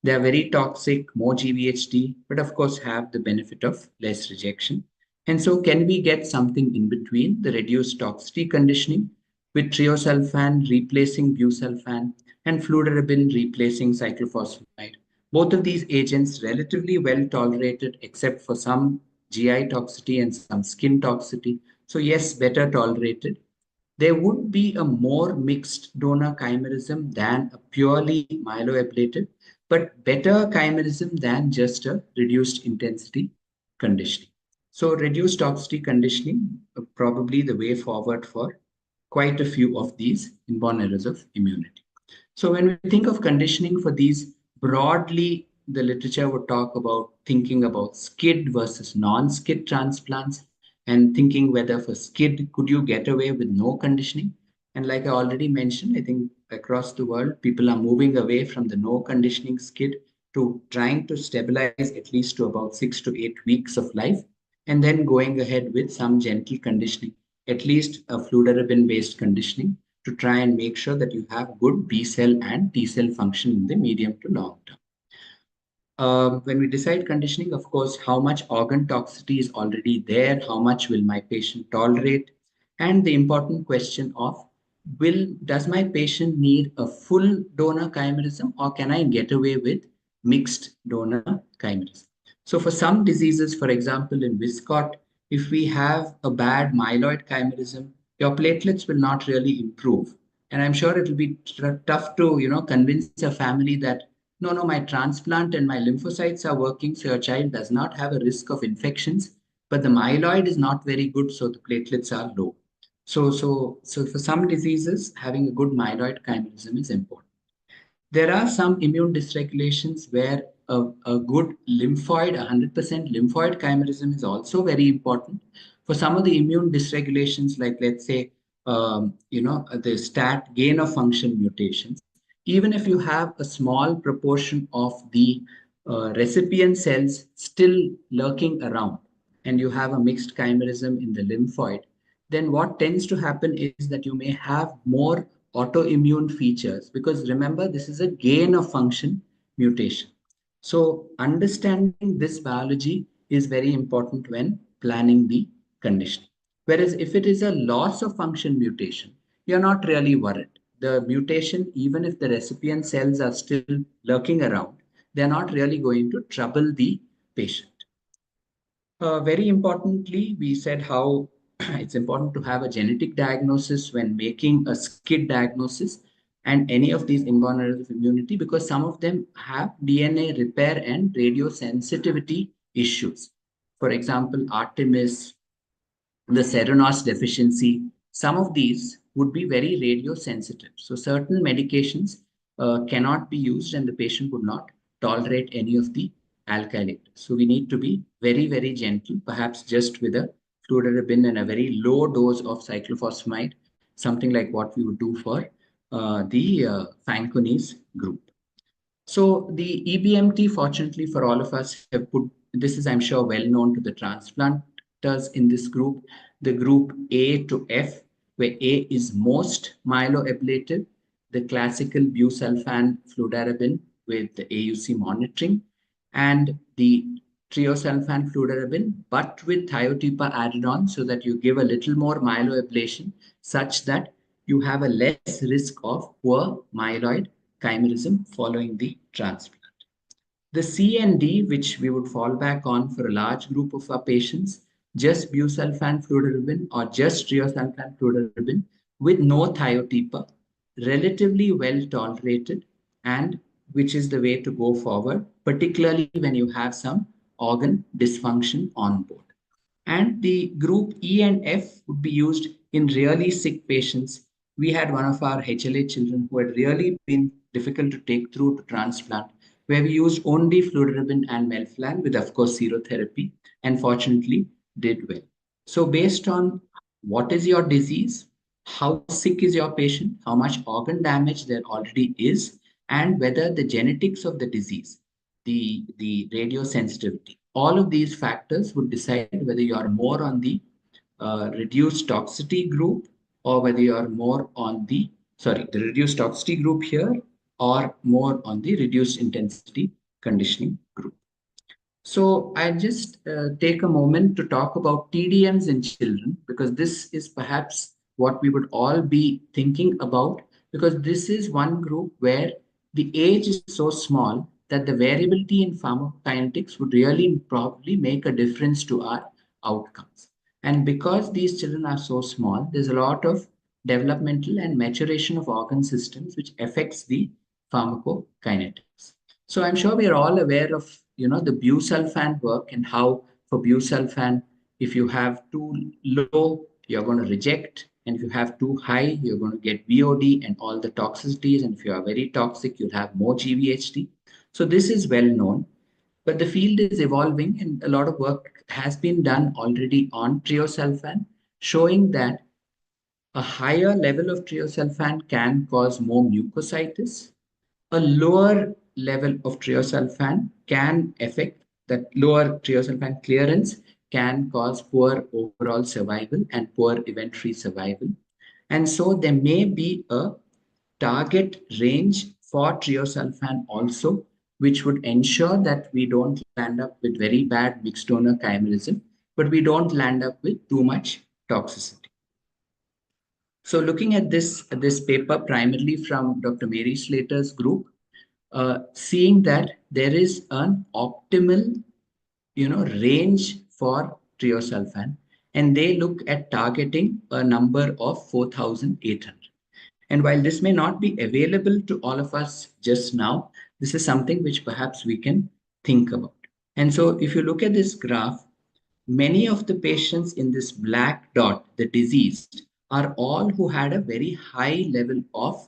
They are very toxic, more GVHD, but of course have the benefit of less rejection. And so can we get something in between the reduced toxicity conditioning with triosulfan replacing busulfan and fludarabine replacing cyclophosphamide? Both of these agents relatively well tolerated except for some GI toxicity and some skin toxicity. So yes, better tolerated. There would be a more mixed donor chimerism than a purely myeloablative, but better chimerism than just a reduced intensity conditioning. So reduced toxicity conditioning, probably the way forward for quite a few of these inborn errors of immunity. So when we think of conditioning for these, broadly, the literature would talk about thinking about SCID versus non-SCID transplants and thinking whether for SCID, could you get away with no conditioning? And like I already mentioned, I think across the world, people are moving away from the no conditioning SCID to trying to stabilize at least to about 6 to 8 weeks of life, and then going ahead with some gentle conditioning, at least a fludarabine-based conditioning, to try and make sure that you have good B cell and T cell function in the medium to long term. When we decide conditioning, of course, how much organ toxicity is already there, how much will my patient tolerate, and the important question of does my patient need a full donor chimerism or can I get away with mixed donor chimerism? So for some diseases, for example, in Viscott, if we have a bad myeloid chimerism, your platelets will not really improve. And I'm sure it'll be tough to, convince a family that no, my transplant and my lymphocytes are working, so your child does not have a risk of infections, but the myeloid is not very good, so the platelets are low. So for some diseases, having a good myeloid chimerism is important. There are some immune dysregulations where a good lymphoid, 100% lymphoid chimerism is also very important. For some of the immune dysregulations, like let's say, the STAT gain of function mutations, even if you have a small proportion of the recipient cells still lurking around and you have a mixed chimerism in the lymphoid, then what tends to happen is that you may have more autoimmune features, because remember, this is a gain of function mutation. So understanding this biology is very important when planning the condition. Whereas if it is a loss of function mutation, you're not really worried. The mutation, even if the recipient cells are still lurking around, they're not really going to trouble the patient. Very importantly, we said how it's important to have a genetic diagnosis when making a SCID diagnosis and any of these inborn errors of immunity, because some of them have DNA repair and radiosensitivity issues. For example, Artemis, the Seronos deficiency, some of these would be very radiosensitive. So certain medications cannot be used and the patient would not tolerate any of the alkyl. So we need to be very, very gentle, perhaps just with a fludarabine and a very low dose of cyclophosphamide, something like what we would do for the Fanconi's group. So the EBMT, fortunately for all of us, have put, this is, I'm sure, well known to the transplanters in this group, the group A to F, where A is most myeloablative, the classical busulfan fludarabine with the AUC monitoring, and the triosulfan fludarabine, but with thiotepa added on so that you give a little more myeloablation such that you have a less risk of poor myeloid chimerism following the transplant. The C and D, which we would fall back on for a large group of our patients, just busulfan fludarabine or just triosulfan fludarabine with no thiotepa, relatively well tolerated, and which is the way to go forward, particularly when you have some organ dysfunction on board. And the group E and F would be used in really sick patients. We had one of our HLA children who had really been difficult to take through to transplant, where we used only fludarabine and melphalan with, of course, serotherapy, and fortunately did well. So based on what is your disease, how sick is your patient, how much organ damage there already is, and whether the genetics of the disease, the radiosensitivity, all of these factors would decide whether you are more on the reduced toxicity group or whether you are more on the reduced toxicity group here or more on the reduced intensity conditioning group. So I just take a moment to talk about TDMs in children, because this is perhaps what we would all be thinking about, because this is one group where the age is so small that the variability in pharmacokinetics would really probably make a difference to our outcomes. And because these children are so small, there's a lot of developmental and maturation of organ systems which affects the pharmacokinetics. So I'm sure we are all aware of the busulfan work and how for busulfan, if you have too low, you're going to reject, and if you have too high, you're going to get VOD and all the toxicities, and if you are very toxic, you'll have more GVHD. So this is well known, but the field is evolving and a lot of work has been done already on triosulfan, showing that a higher level of triosulfan can cause more mucositis. A lower level of triosulfan can affect that lower triosulfan clearance can cause poor overall survival and poor event-free survival. And so there may be a target range for triosulfan also, which would ensure that we don't land up with very bad mixed donor chimerism, but we don't land up with too much toxicity. So looking at this paper primarily from Dr. Mary Slater's group, seeing that there is an optimal range for triosulfan, and they look at targeting a number of 4,800. And while this may not be available to all of us just now, this is something which perhaps we can think about. And so if you look at this graph, many of the patients in this black dot, the diseased, are all who had a very high level of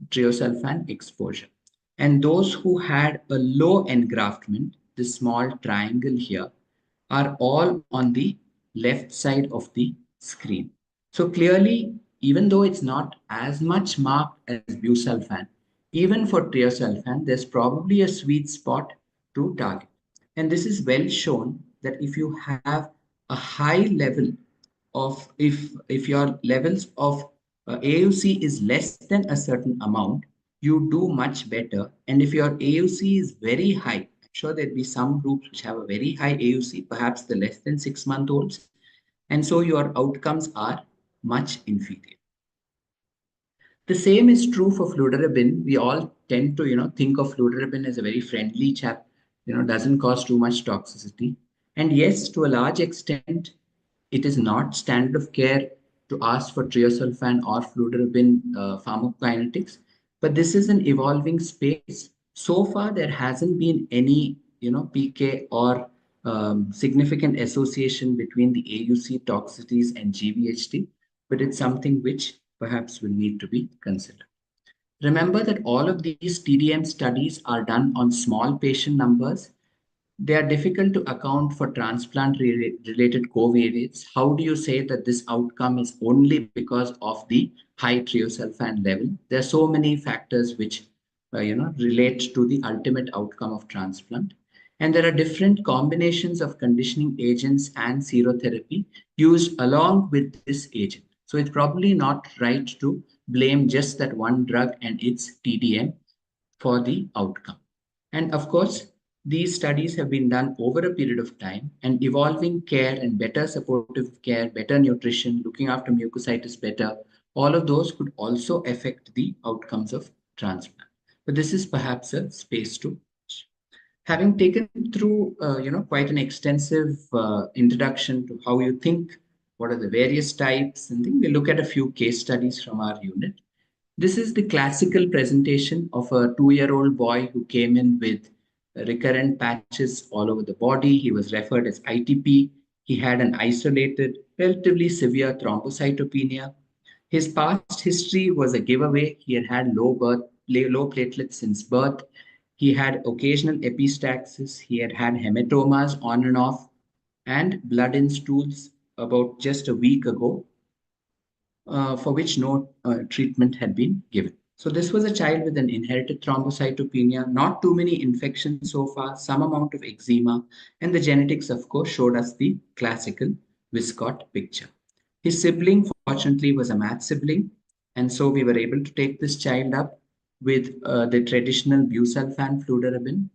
triosulfan exposure. And those who had a low engraftment, this small triangle here, are all on the left side of the screen. So clearly, even though it's not as much marked as busulfan, even for triosulfan, there's probably a sweet spot to target. And this is well shown that if you have a high level of, if your levels of AUC is less than a certain amount, you do much better. And if your AUC is very high, I'm sure there'd be some groups which have a very high AUC, perhaps the less than 6 month olds, and so your outcomes are much inferior. The same is true for fludarabine. We all tend to, think of fludarabine as a very friendly chap, doesn't cause too much toxicity. And yes, to a large extent, it is not standard of care to ask for triosulfan or fludarabine pharmacokinetics, but this is an evolving space. So far, there hasn't been any, PK or significant association between the AUC toxicities and GVHD, but it's something which perhaps will need to be considered. Remember that all of these TDM studies are done on small patient numbers. They are difficult to account for transplant related covariates. How do you say that this outcome is only because of the high triosulfan level? There are so many factors which relate to the ultimate outcome of transplant. And there are different combinations of conditioning agents and serotherapy used along with this agent. So it's probably not right to blame just that one drug and its TDM for the outcome. And of course, these studies have been done over a period of time, and evolving care and better supportive care, better nutrition, looking after mucositis better, all of those could also affect the outcomes of transplant. But this is perhaps a space to watch. Having taken through quite an extensive introduction to how you think, what are the various types, and then we look at a few case studies from our unit. This is the classical presentation of a 2-year-old boy who came in with recurrent patches all over the body. He was referred as ITP. He had an isolated, relatively severe thrombocytopenia. His past history was a giveaway. He had had low platelets since birth. He had occasional epistaxis. He had had hematomas on and off, and blood in stools about just a week ago, for which no treatment had been given. So this was a child with an inherited thrombocytopenia, not too many infections so far, some amount of eczema, and the genetics, of course, showed us the classical Viscott picture. His sibling, fortunately, was a match sibling, and so we were able to take this child up with the traditional busulfan fludarabine.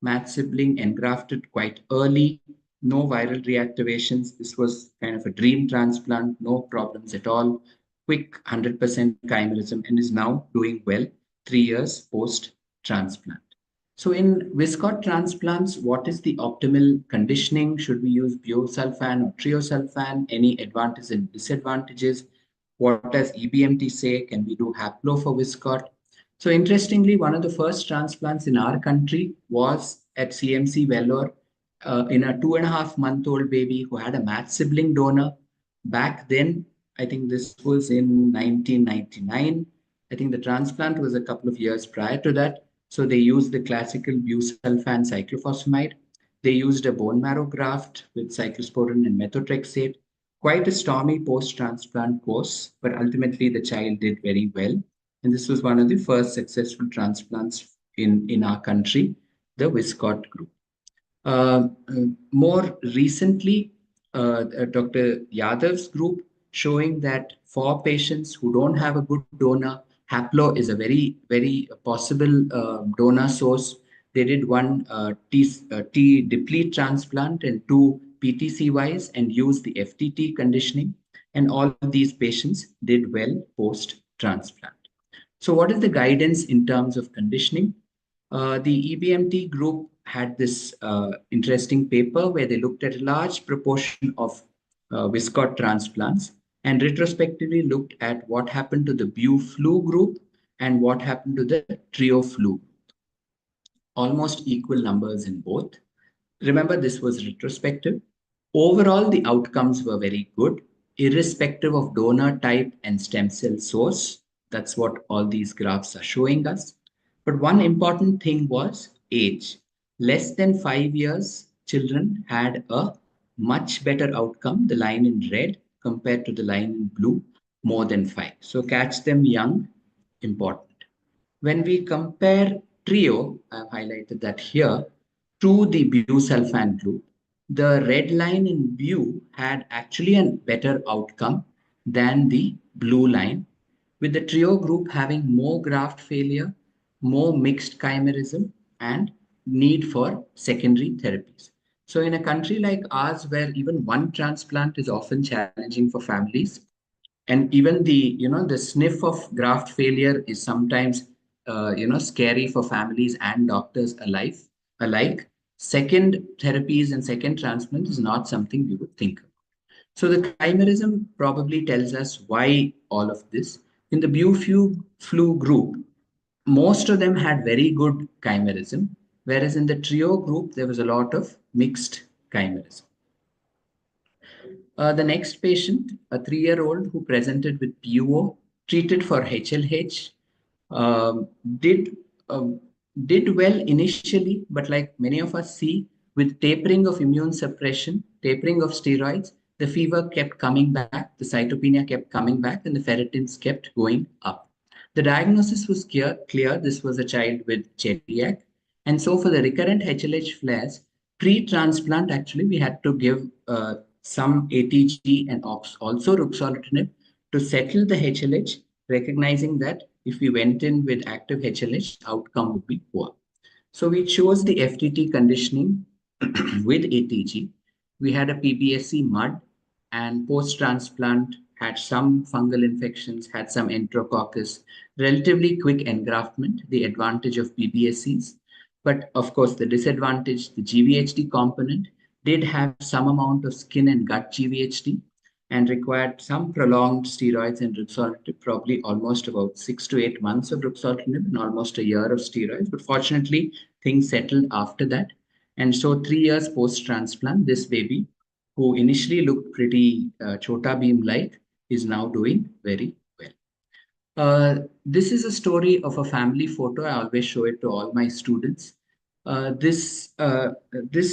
Match sibling engrafted quite early, no viral reactivations. This was kind of a dream transplant, no problems at all. Quick 100% chimerism, and is now doing well 3 years post-transplant. So in Viscott transplants, what is the optimal conditioning? Should we use busulfan or triosulfan? Any advantages and disadvantages? What does EBMT say? Can we do haplo for Viscott? So interestingly, one of the first transplants in our country was at CMC Vellore in a 2.5-month-old baby who had a match sibling donor. Back then, I think this was in 1999. I think the transplant was a couple of years prior to that. So they used the classical busulfan cyclophosphamide. They used a bone marrow graft with cyclosporin and methotrexate. Quite a stormy post-transplant course, but ultimately the child did very well. And this was one of the first successful transplants in our country, the Viscott group. More recently, Dr. Yadav's group showing that for patients who don't have a good donor, haplo is a very, very possible donor source. They did one T deplete transplant and 2 PTCYs and used the FTT conditioning. And all of these patients did well post-transplant. So what is the guidance in terms of conditioning? The EBMT group had this interesting paper where they looked at a large proportion of Viscott transplants and retrospectively looked at what happened to the Bu-Flu group and what happened to the Trio-Flu. Almost equal numbers in both. Remember, this was retrospective. Overall, the outcomes were very good, irrespective of donor type and stem cell source. That's what all these graphs are showing us. But one important thing was age. Less than 5 years, children had a much better outcome, the line in red compared to the line in blue, more than 5. So catch them young, important. When we compare trio, I've highlighted that here, to the busulfan group, the red line in bu had actually a better outcome than the blue line, with the trio group having more graft failure, more mixed chimerism, and need for secondary therapies. So in a country like ours, where even one transplant is often challenging for families, and even the sniff of graft failure is sometimes scary for families and doctors alike. Second therapies and second transplant is not something we would think of. So the chimerism probably tells us why all of this. In the Bu-Flu group, most of them had very good chimerism, whereas in the trio group there was a lot of mixed chimerism. The next patient, a 3-year-old who presented with PUO, treated for HLH, um, did um, did well initially, but like many of us see, with tapering of immune suppression, tapering of steroids, the fever kept coming back, the cytopenia kept coming back, and the ferritins kept going up. The diagnosis was clear. This was a child with celiac. And so for the recurrent HLH flares, pre-transplant, actually, we had to give some ATG and also ruxolitinib to settle the HLH, recognizing that if we went in with active HLH, outcome would be poor. So we chose the FTT conditioning with ATG. We had a PBSC mud, and post-transplant had some fungal infections, had some enterococcus, relatively quick engraftment, the advantage of PBSCs. But of course, the disadvantage, the GVHD component did have some amount of skin and gut GVHD and required some prolonged steroids and ruxolitinib, probably almost about 6 to 8 months of ruxolitinib and almost a year of steroids. But fortunately, things settled after that. And so 3 years post-transplant, this baby, who initially looked pretty chota beam-like, is now doing very well. This is a story of a family photo. I always show it to all my students. This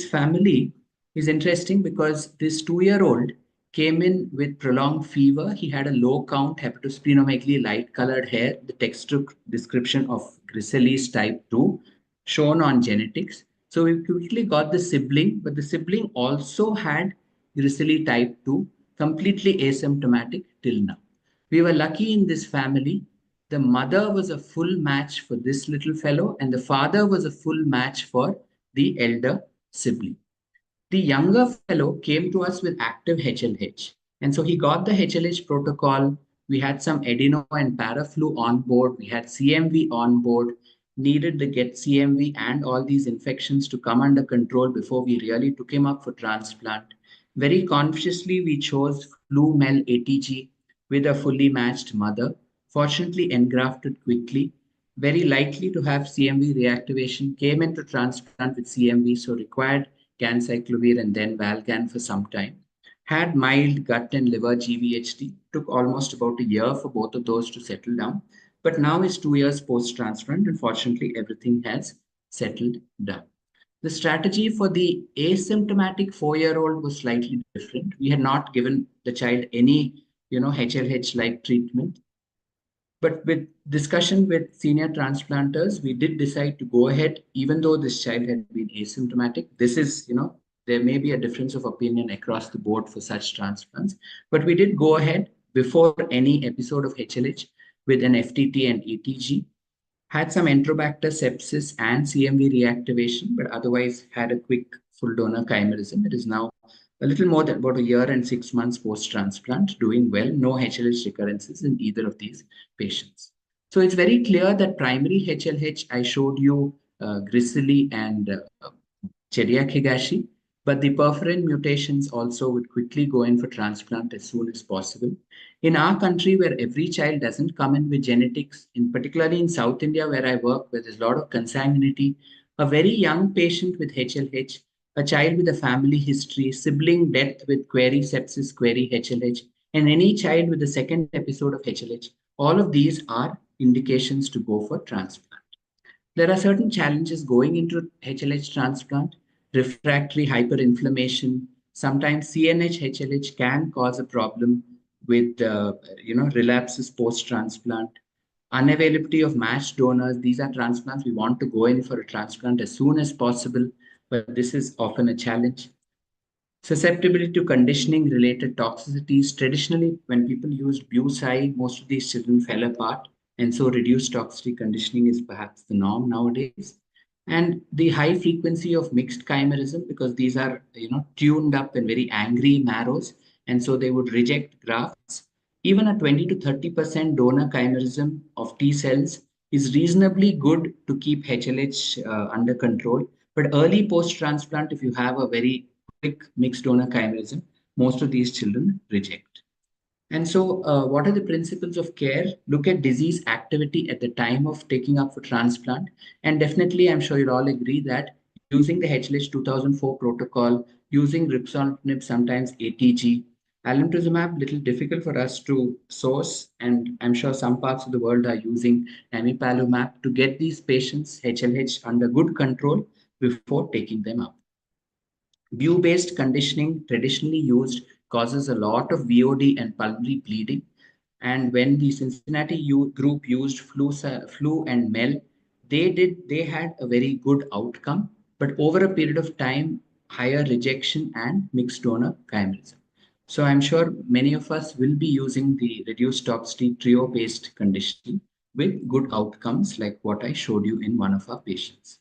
family is interesting because this 2-year-old came in with prolonged fever. He had a low count hepatosplenomegaly, light colored hair, the textbook description of Griscelli's type 2 shown on genetics. So we quickly got the sibling, but the sibling also had Griscelli type 2, completely asymptomatic till now. We were lucky in this family. The mother was a full match for this little fellow, and the father was a full match for the elder sibling. The younger fellow came to us with active HLH. And so he got the HLH protocol. We had some adeno and paraflu on board. We had CMV on board, needed to get CMV and all these infections to come under control before we really took him up for transplant. Very consciously, we chose flu-mel ATG with a fully matched mother, fortunately engrafted quickly, very likely to have CMV reactivation, came into transplant with CMV, so required ganciclovir and then Valgan for some time. Had mild gut and liver GVHD, took almost about a year for both of those to settle down, but now is 2 years post-transplant, and fortunately everything has settled down. The strategy for the asymptomatic 4-year-old was slightly different. We had not given the child any, HLH-like treatment. But with discussion with senior transplanters, we did decide to go ahead, even though this child had been asymptomatic. This is, there may be a difference of opinion across the board for such transplants, but we did go ahead before any episode of HLH with an FTT and ATG. Had some Enterobacter sepsis and CMV reactivation, but otherwise had a quick full donor chimerism. It is now a little more than about a year and 6 months post-transplant, doing well, no HLH recurrences in either of these patients. So it's very clear that primary HLH, I showed you Griscelli and Chediak Higashi, but the perforin mutations also would quickly go in for transplant as soon as possible. In our country, where every child doesn't come in with genetics, in particularly in South India, where I work, where there's a lot of consanguinity, a very young patient with HLH, a child with a family history, sibling death with query sepsis, query HLH, and any child with a second episode of HLH, all of these are indications to go for transplant. There are certain challenges going into HLH transplant, refractory hyperinflammation. Sometimes CNH HLH can cause a problem with relapses post-transplant. Unavailability of matched donors. These are transplants we want to go in for a transplant as soon as possible, but this is often a challenge. Susceptibility to conditioning related toxicities. Traditionally, when people used Bucide, most of these children fell apart. And so reduced toxicity conditioning is perhaps the norm nowadays. And the high frequency of mixed chimerism, because these are tuned up and very angry marrows, and so they would reject grafts. Even a 20 to 30% donor chimerism of T cells is reasonably good to keep HLH under control. But early post-transplant, if you have a very quick mixed donor chimerism, most of these children reject. And so, what are the principles of care? Look at disease activity at the time of taking up for transplant. And definitely, I'm sure you'll all agree that using the HLH 2004 protocol, using ripsonib, sometimes ATG, alemtuzumab, little difficult for us to source. And I'm sure some parts of the world are using amipalumab to get these patients HLH under good control before taking them up. View-based conditioning, traditionally used, causes a lot of VOD and pulmonary bleeding. And when the Cincinnati group used flu and MEL, they had a very good outcome, but over a period of time, higher rejection and mixed donor chimerism. So I'm sure many of us will be using the reduced toxicity trio-based conditioning with good outcomes like what I showed you in one of our patients.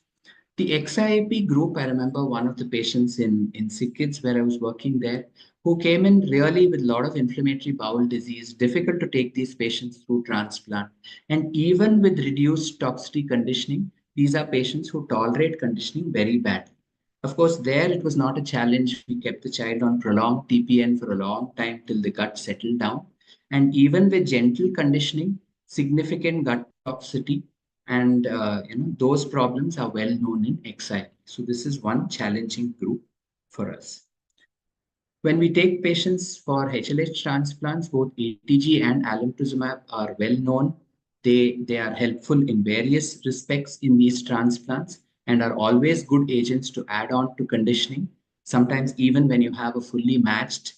The XIAP group, I remember one of the patients in Sick Kids where I was working there, who came in really with a lot of inflammatory bowel disease, difficult to take these patients through transplant. And even with reduced toxicity conditioning, these are patients who tolerate conditioning very badly. Of course, there it was not a challenge. We kept the child on prolonged TPN for a long time till the gut settled down. And even with gentle conditioning, significant gut toxicity, and those problems are well known in XIAP. So this is one challenging group for us. When we take patients for HLH transplants, both ATG and alemtuzumab are well known. They are helpful in various respects in these transplants and are always good agents to add on to conditioning. Sometimes even when you have a fully matched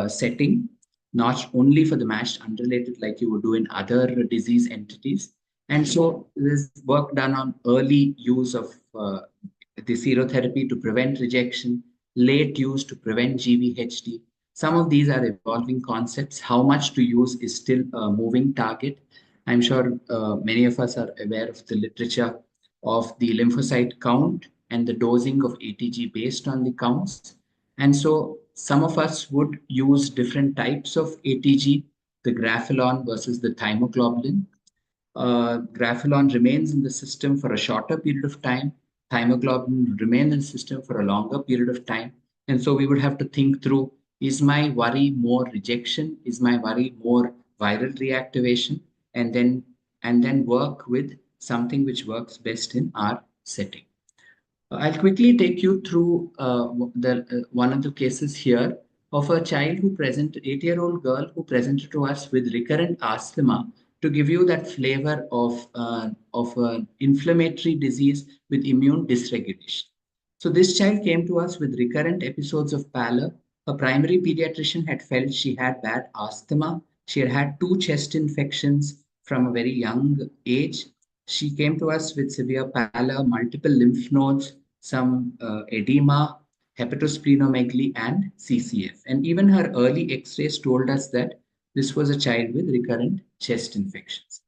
setting, not only for the matched unrelated like you would do in other disease entities. And so there's work done on early use of the serotherapy to prevent rejection, late use to prevent GVHD. Some of these are evolving concepts. How much to use is still a moving target. I'm sure many of us are aware of the literature of the lymphocyte count and the dosing of ATG based on the counts. And so some of us would use different types of ATG, the grapholon versus the thymoglobulin. Grapholon remains in the system for a shorter period of time. Thymoglobulin will remain in the system for a longer period of time. And so we would have to think through, is my worry more rejection? Is my worry more viral reactivation? And then work with something which works best in our setting. I'll quickly take you through one of the cases here of a child who presented, 8-year-old girl who presented to us with recurrent asthma to give you that flavor of an inflammatory disease with immune dysregulation. So this child came to us with recurrent episodes of pallor. A primary pediatrician had felt she had bad asthma. She had had 2 chest infections from a very young age. She came to us with severe pallor, multiple lymph nodes, some edema, hepatosplenomegaly, and CCF. And even her early x-rays told us that this was a child with recurrent chest infections.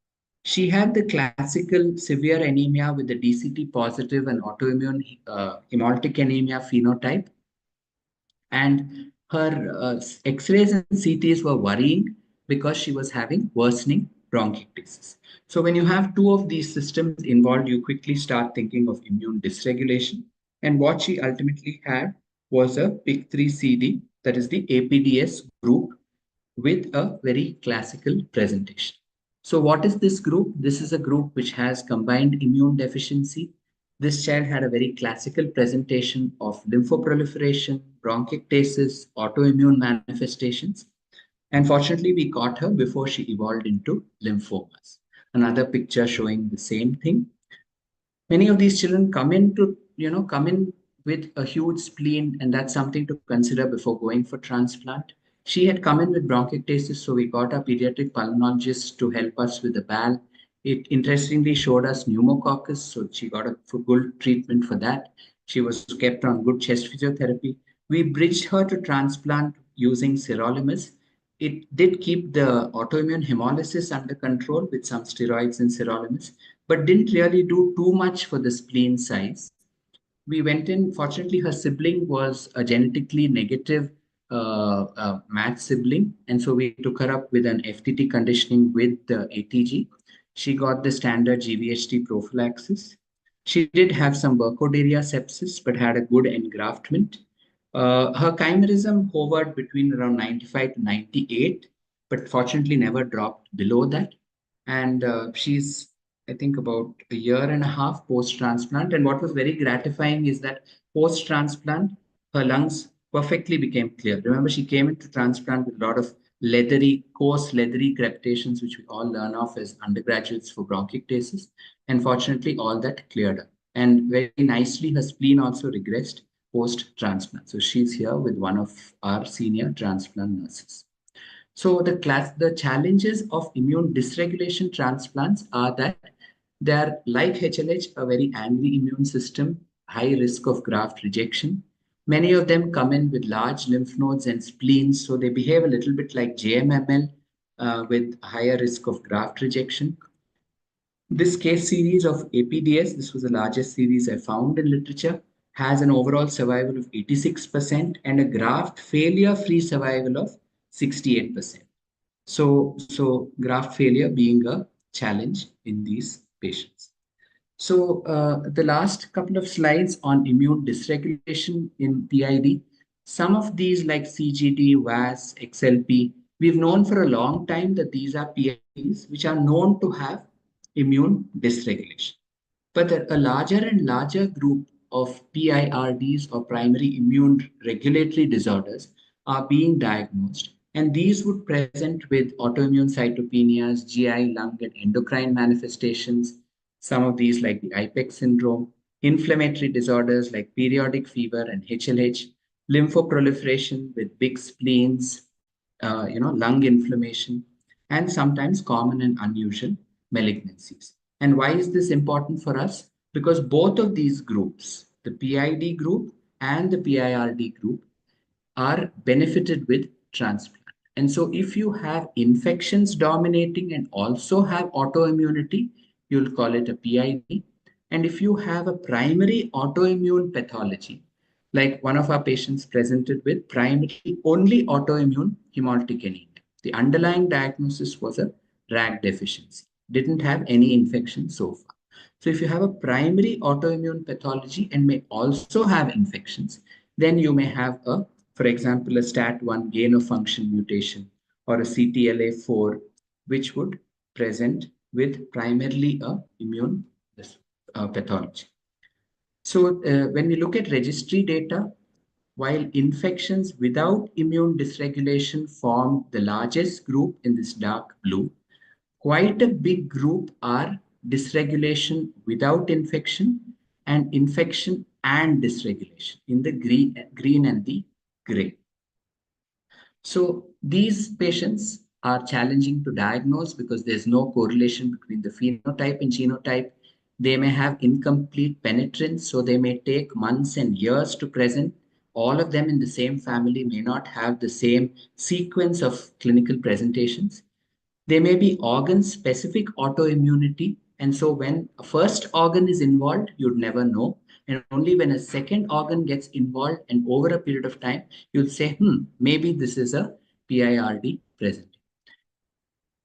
She had the classical severe anemia with the DCT positive and autoimmune hemolytic anemia phenotype. And her x-rays and CTs were worrying because she was having worsening bronchiectasis. So when you have 2 of these systems involved, you quickly start thinking of immune dysregulation. And what she ultimately had was a PIK3CD, that is the APDS group, with a very classical presentation. So what is this group? This is a group which has combined immune deficiency. This child had a very classical presentation of lymphoproliferation, bronchiectasis, autoimmune manifestations. And fortunately, we caught her before she evolved into lymphomas. Another picture showing the same thing. Many of these children come in with a huge spleen, and that's something to consider before going for transplant. She had come in with bronchiectasis, so we got a pediatric pulmonologist to help us with the bowel. It interestingly showed us pneumococcus, so she got a good treatment for that. She was kept on good chest physiotherapy. We bridged her to transplant using sirolimus. It did keep the autoimmune hemolysis under control with some steroids and sirolimus, but didn't really do too much for the spleen size. We went in, fortunately, her sibling was a genetically negative match sibling, and so we took her up with an FTT conditioning with the ATG. She got the standard GVHD prophylaxis. She did have some Burkholderia sepsis, but had a good engraftment. Her chimerism hovered between around 95 to 98, but fortunately never dropped below that. And she's, I think, about a year and a half post-transplant. And what was very gratifying is that post-transplant, her lungs perfectly became clear. Remember, she came into transplant with a lot of coarse leathery crepitations, which we all learn of as undergraduates for bronchiectasis. And fortunately, all that cleared up. And very nicely, her spleen also regressed post-transplant. So she's here with one of our senior transplant nurses. So the challenges of immune dysregulation transplants are that they're like HLH, a very angry immune system, high risk of graft rejection. Many of them come in with large lymph nodes and spleens, so they behave a little bit like JMML with higher risk of graft rejection. This case series of APDS, this was the largest series I found in literature, has an overall survival of 86% and a graft failure-free survival of 68%. So graft failure being a challenge in these patients. So the last couple of slides on immune dysregulation in PID, some of these like CGD, VAS, XLP, we've known for a long time that these are PIDs which are known to have immune dysregulation. But a larger and larger group of PIRDs or primary immune regulatory disorders are being diagnosed. And these would present with autoimmune cytopenias, GI, lung, and endocrine manifestations. Some of these, like the IPEX syndrome, inflammatory disorders like periodic fever and HLH, lymphoproliferation with big spleens, lung inflammation, and sometimes common and unusual malignancies. And why is this important for us? Because both of these groups, the PID group and the PIRD group, are benefited with transplant. And so if you have infections dominating and also have autoimmunity, you'll call it a PID. And if you have a primary autoimmune pathology, like one of our patients presented with primary only autoimmune hemolytic anemia, the underlying diagnosis was a RAG deficiency, didn't have any infection so far. So if you have a primary autoimmune pathology and may also have infections, then you may have for example, a STAT1 gain of function mutation or a CTLA4, which would present with primarily a immune pathology. So when we look at registry data, while infections without immune dysregulation form the largest group in this dark blue, quite a big group are dysregulation without infection and infection and dysregulation in the green and the gray. So these patients are challenging to diagnose because there's no correlation between the phenotype and genotype. They may have incomplete penetrance, so they may take months and years to present. All of them in the same family may not have the same sequence of clinical presentations. There may be organ-specific autoimmunity, and so when a first organ is involved, you'd never know. And only when a second organ gets involved and over a period of time, you'll say, maybe this is a PIRD present.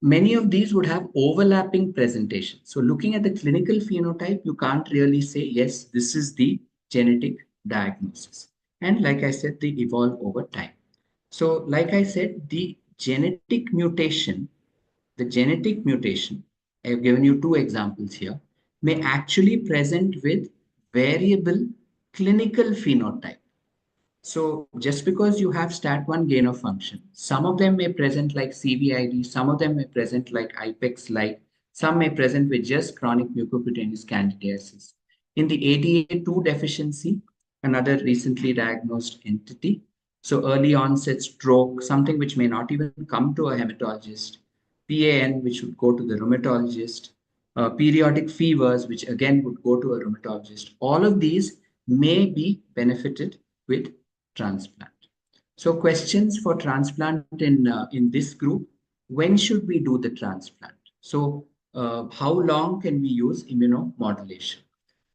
Many of these would have overlapping presentation. So looking at the clinical phenotype, you can't really say, yes, this is the genetic diagnosis. and like I said, they evolve over time. So, like I said, the genetic mutation, I've given you two examples here, may actually present with variable clinical phenotype. So just because you have STAT1 gain of function, some of them may present like CVID, some of them may present like IPEX, like some may present with just chronic mucocutaneous candidiasis. In the ADA2 deficiency, another recently diagnosed entity, so early onset stroke, something which may not even come to a hematologist, PAN, which would go to the rheumatologist, periodic fevers, which again would go to a rheumatologist. All of these may be benefited with transplant. So questions for transplant in this group: when should we do the transplant? So how long can we use immunomodulation?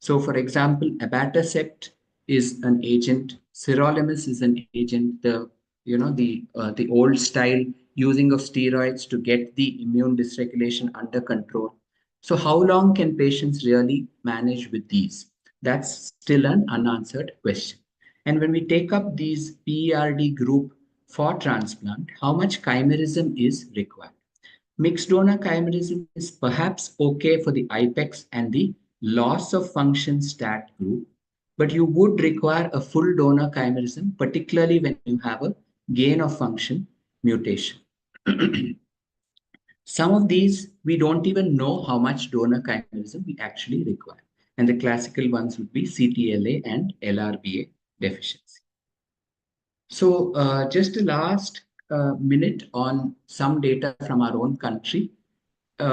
So for example, abatacept is an agent, sirolimus is an agent. The old style using of steroids to get the immune dysregulation under control. So how long can patients really manage with these? That's still an unanswered question. And when we take up these PERD group for transplant, how much chimerism is required? Mixed donor chimerism is perhaps okay for the IPEX and the loss of function STAT group, but you would require a full donor chimerism, particularly when you have a gain of function mutation. Some of these, we don't even know how much donor chimerism we actually require. And the classical ones would be CTLA and LRBA deficiency. So just a last minute on some data from our own country.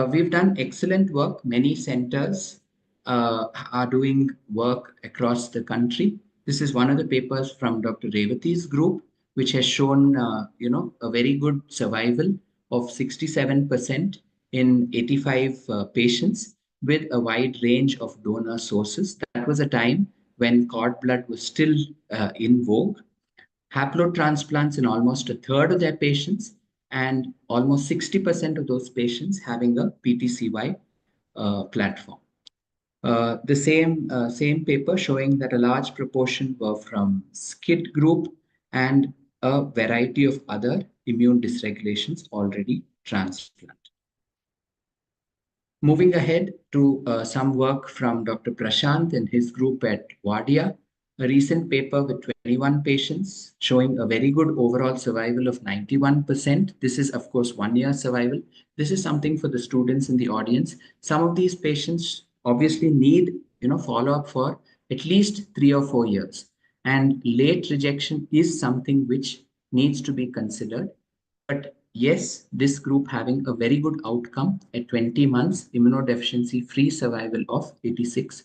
We've done excellent work. Many centers are doing work across the country. This is one of the papers from Dr. Revati's group, which has shown, a very good survival of 67% in 85 patients with a wide range of donor sources. That was a time when cord blood was still in vogue. Haplotransplants in almost a third of their patients, and almost 60% of those patients having a PTCY platform. The same paper showing that a large proportion were from SCID group and a variety of other immune dysregulations already transplanted. Moving ahead to some work from Dr. Prashant and his group at Wadia, a recent paper with 21 patients showing a very good overall survival of 91%. This is, of course, 1 year survival. This is something for the students in the audience. Some of these patients obviously need follow-up for at least 3 or 4 years. And late rejection is something which needs to be considered. But yes, this group having a very good outcome at 20 months, immunodeficiency free survival of 86%.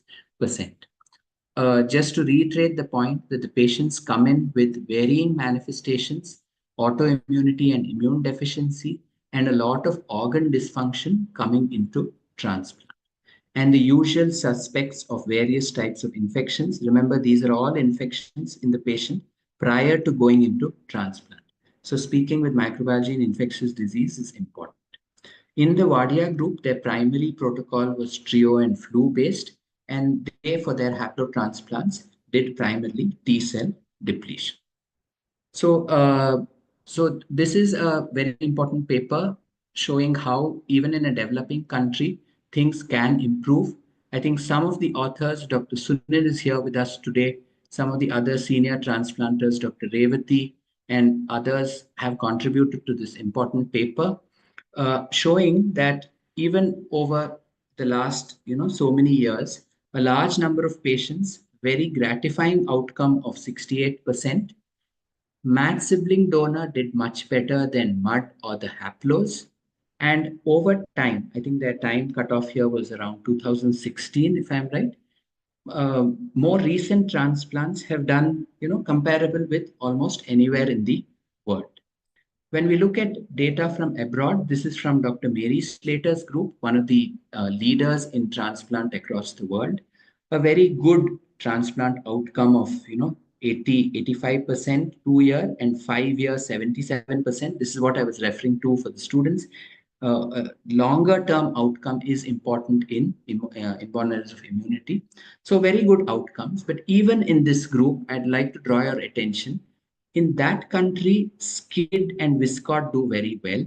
Just to reiterate the point that the patients come in with varying manifestations, autoimmunity and immune deficiency, and a lot of organ dysfunction coming into transplant. And the usual suspects of various types of infections. Remember, these are all infections in the patient prior to going into transplant. So speaking with microbiology and infectious disease is important. In the Wadia group, their primary protocol was trio and flu based, and they, for their haplotransplants, did primarily T cell depletion. So this is a very important paper showing how even in a developing country, things can improve. I think some of the authors, Dr. Sunil is here with us today. Some of the other senior transplanters, Dr. Revati and others have contributed to this important paper, showing that even over the last, so many years, a large number of patients, very gratifying outcome of 68%. Matched sibling donor did much better than MUD or the haplos. And over time, I think their time cutoff here was around 2016, if I'm right. More recent transplants have done, comparable with almost anywhere in the world. When we look at data from abroad, this is from Dr. Mary Slater's group, one of the leaders in transplant across the world. A very good transplant outcome of 85% 2 year and 5 year 77%. This is what I was referring to for the students. longer term outcome is important in inborn errors of immunity. So very good outcomes. But even in this group, I'd like to draw your attention. In that country, SCID and Viscod do very well,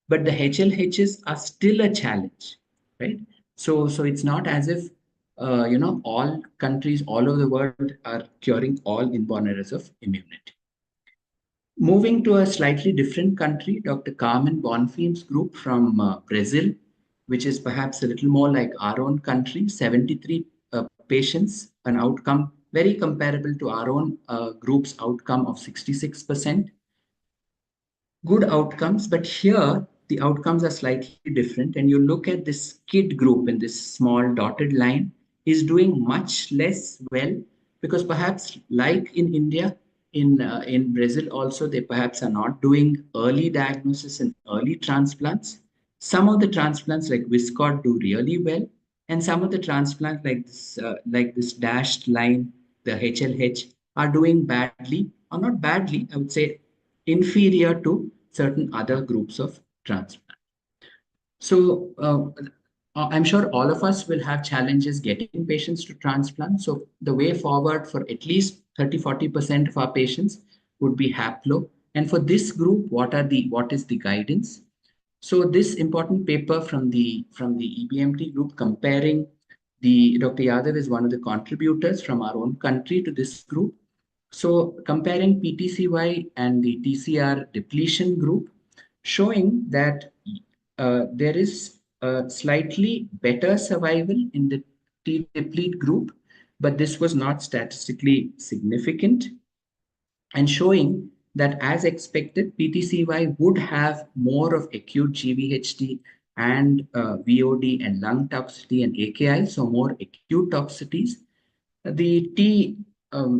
but the HLHs are still a challenge, right? So it's not as if all countries all over the world are curing all inborn errors of immunity. Moving to a slightly different country, Dr. Carmen Bonfim's group from Brazil, which is perhaps a little more like our own country, 73 patients, an outcome very comparable to our own group's outcome of 66%. Good outcomes, but here the outcomes are slightly different. And you look at this kid group in this small dotted line is doing much less well because perhaps like in India, in Brazil also, they perhaps are not doing early diagnosis and early transplants. Some of the transplants like Viscod do really well, and some of the transplants like this dashed line, the HLH, are doing badly, or not badly, I would say inferior to certain other groups of transplant. So I'm sure all of us will have challenges getting patients to transplant. So the way forward for at least 30-40% of our patients would be haplo. And for this group, what is the guidance? So this important paper from the EBMT group comparing Dr. Yadav is one of the contributors from our own country to this group. So comparing PTCY and the TCR depletion group, showing that there is a slightly better survival in the T deplete group, but this was not statistically significant, and showing that as expected, PTCY would have more of acute GVHD and VOD and lung toxicity and AKI, so more acute toxicities. The T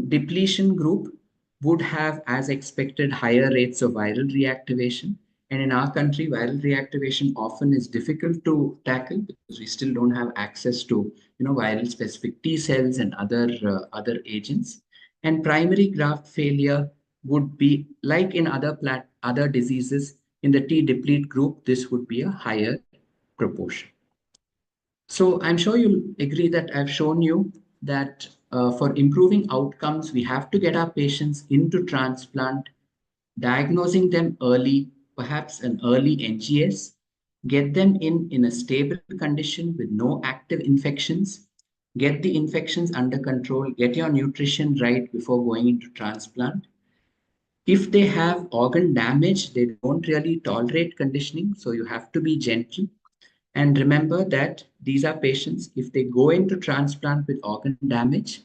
depletion group would have, as expected, higher rates of viral reactivation. And in our country, viral reactivation often is difficult to tackle because we still don't have access to viral specific T cells and other agents. And primary graft failure would be like in other diseases in the T deplete group. This would be a higher proportion. So I'm sure you'll agree that I've shown you that for improving outcomes, we have to get our patients into transplant, diagnosing them early, perhaps an early NGS, get them in a stable condition with no active infections, get the infections under control, get your nutrition right before going into transplant. If they have organ damage, they don't really tolerate conditioning, so you have to be gentle. And remember that these are patients, if they go into transplant with organ damage,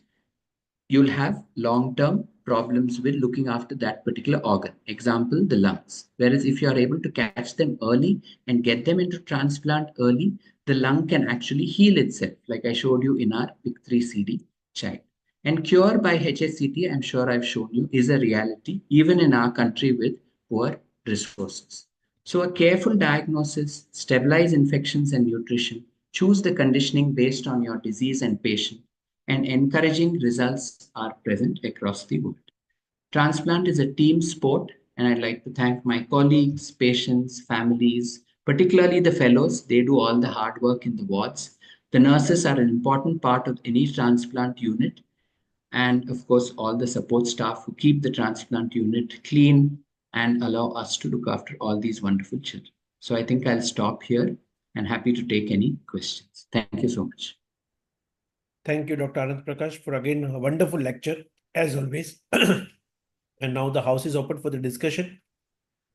you'll have long-term problems with looking after that particular organ. Example, the lungs. Whereas if you are able to catch them early and get them into transplant early, the lung can actually heal itself, like I showed you in our PIK3CD child. And cure by HSCT, I'm sure I've shown you, is a reality, even in our country with poor resources. So a careful diagnosis, stabilize infections and nutrition, choose the conditioning based on your disease and patient, and encouraging results are present across the world. Transplant is a team sport, and I'd like to thank my colleagues, patients, families, particularly the fellows. They do all the hard work in the wards. The nurses are an important part of any transplant unit, and of course, all the support staff who keep the transplant unit clean and allow us to look after all these wonderful children. So I think I'll stop here and happy to take any questions. Thank you so much. Thank you, Dr. Anand Prakash, for again a wonderful lecture, as always. And now the house is open for the discussion.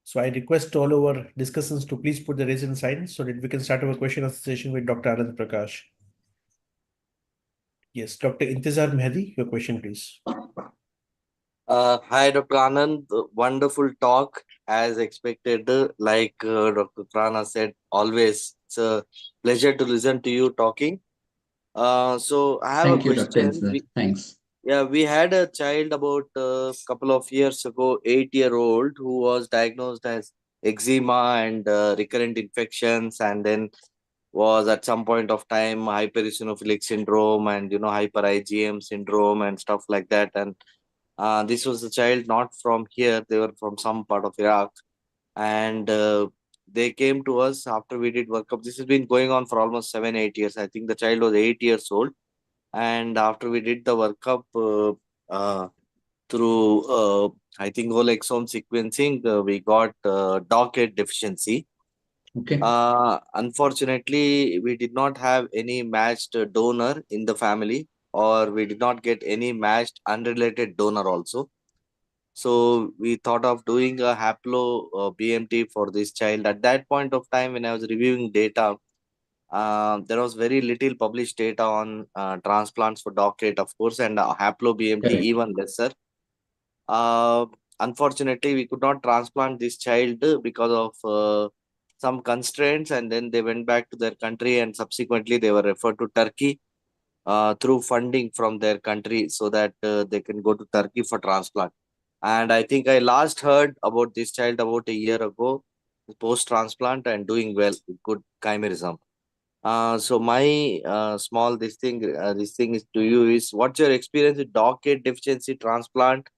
So I request all our discussants to please put the raise hand sign so that we can start our question answer session with Dr. Anand Prakash. Yes, Dr. Intizar Mehdi, your question, please. Hi, Dr. Anand. Wonderful talk, as expected. Like Dr. Prana said, always it's a pleasure to listen to you talking. So I have Thank a you, Dr. question. Inzar. Thanks. We had a child about a couple of years ago, 8-year-old, who was diagnosed as eczema and recurrent infections, and then was at some point of time hypereosinophilic syndrome and hyper IgM syndrome and stuff like that. And this was a child not from here; they were from some part of Iraq, and they came to us after we did workup. This has been going on for almost 7, 8 years. I think the child was 8 years old, and after we did the workup through I think whole exome sequencing, we got docket deficiency. Okay. Unfortunately, we did not have any matched donor in the family, or we did not get any matched unrelated donor also. So we thought of doing a haplo BMT for this child. At that point of time, when I was reviewing data, there was very little published data on transplants for docket, of course, and haplo BMT Correct. even lesser. Uh, Unfortunately, we could not transplant this child because of some constraints, and then they went back to their country, and subsequently they were referred to Turkey through funding from their country so that they can go to Turkey for transplant. And I think I last heard about this child about a year ago, post transplant, and doing well, with good chimerism. So my small this thing is to you is, what's your experience with docket deficiency transplant,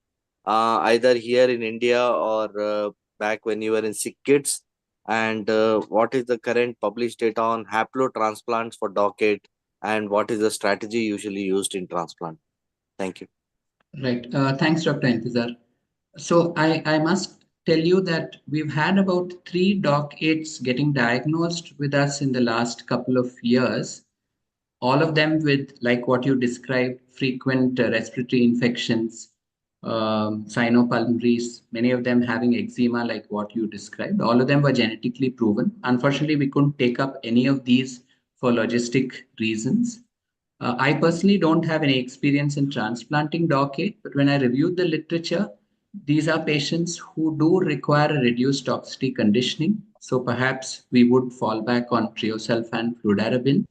either here in India or back when you were in sick kids? And what is the current published data on haplo transplants for docket? And what is the strategy usually used in transplant? Thank you. Right. Thanks, Dr. Intizar. So I must tell you that we've had about 3 DOC8s getting diagnosed with us in the last couple of years, all of them with, like what you described, frequent respiratory infections, cyanopulmonaries, many of them having eczema, like what you described. All of them were genetically proven. Unfortunately, we couldn't take up any of these for logistic reasons. I personally don't have any experience in transplanting DOC8, but when I reviewed the literature, these are patients who do require a reduced toxicity conditioning. So perhaps we would fall back on treosulfan fludarabine.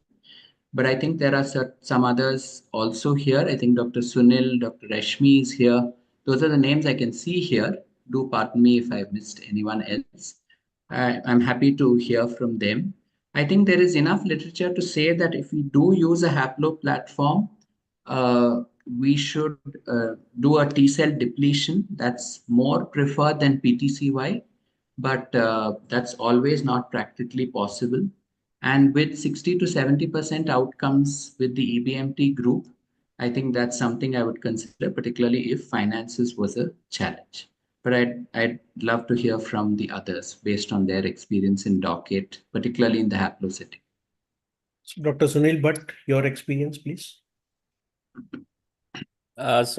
But I think there are some others also here. I think Dr. Sunil, Dr. Rashmi is here. Those are the names I can see here. Do pardon me if I've missed anyone else. I'm happy to hear from them. I think there is enough literature to say that if we do use a haplo platform, we should do a T cell depletion. That's more preferred than PTCY, but that's always not practically possible. And with 60 to 70% outcomes with the EBMT group, I think that's something I would consider, particularly if finances was a challenge. But I'd love to hear from the others based on their experience in docket, particularly in the haplo setting. So Dr. Sunil, but your experience, please. First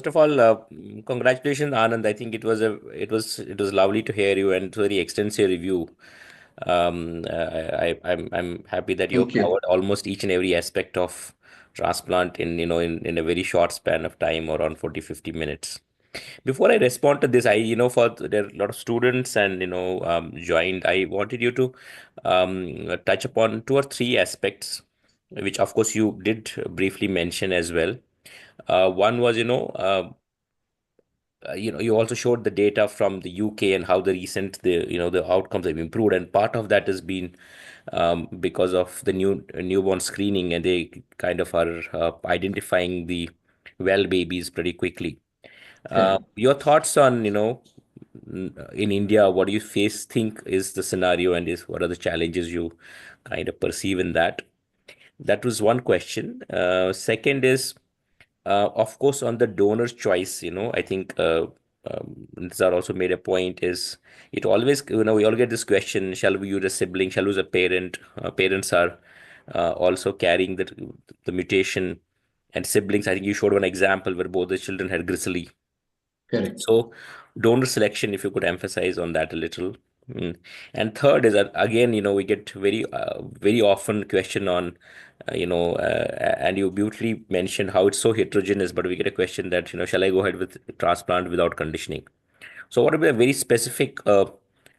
of all, congratulations, Anand. I think it was lovely to hear you, and it was a very extensive review. I'm happy that you Thank you. covered almost each and every aspect of transplant in a very short span of time, around 40-50 minutes. Before I respond to this, for there are a lot of students and joined. I wanted you to touch upon 2 or 3 aspects, which of course you did briefly mention as well. One was, you also showed the data from the UK and how the outcomes have improved, and part of that has been because of the newborn screening, and they kind of are identifying the well babies pretty quickly. Your thoughts on, in India, what do you think is the scenario, and what are the challenges you kind of perceive in that? That was one question. Second is, of course, on the donor's choice, I think Nizar also made a point, is it always, we all get this question, shall we use a sibling, shall we use a parent? Parents are also carrying the mutation, and siblings, I think you showed one example where both the children had gristly. Correct. So donor selection, if you could emphasize on that a little. And third is that, again, we get very often question on, and you beautifully mentioned how it's so heterogeneous, but we get a question that, shall I go ahead with transplant without conditioning? So what would be a very specific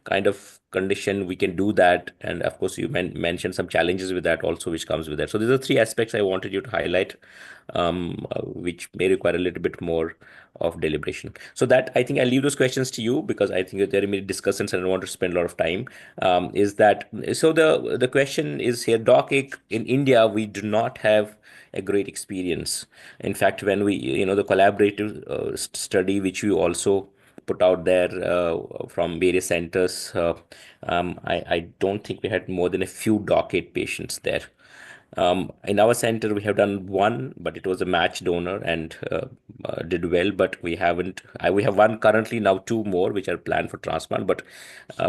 kind of condition we can do that? And of course, you mentioned some challenges with that also, which comes with that. So these are 3 aspects I wanted you to highlight, which may require a little bit more of deliberation. So that, I think I'll leave those questions to you, because I think there are many discussions and I don't want to spend a lot of time. Is that so? The question is here, Doc, in India, we do not have a great experience. In fact, when we, the collaborative study, which we also put out there from various centers, I don't think we had more than a few docket patients there. In our center, we have done one, but it was a match donor and did well. But we haven't. We have one currently now, two more which are planned for transplant, but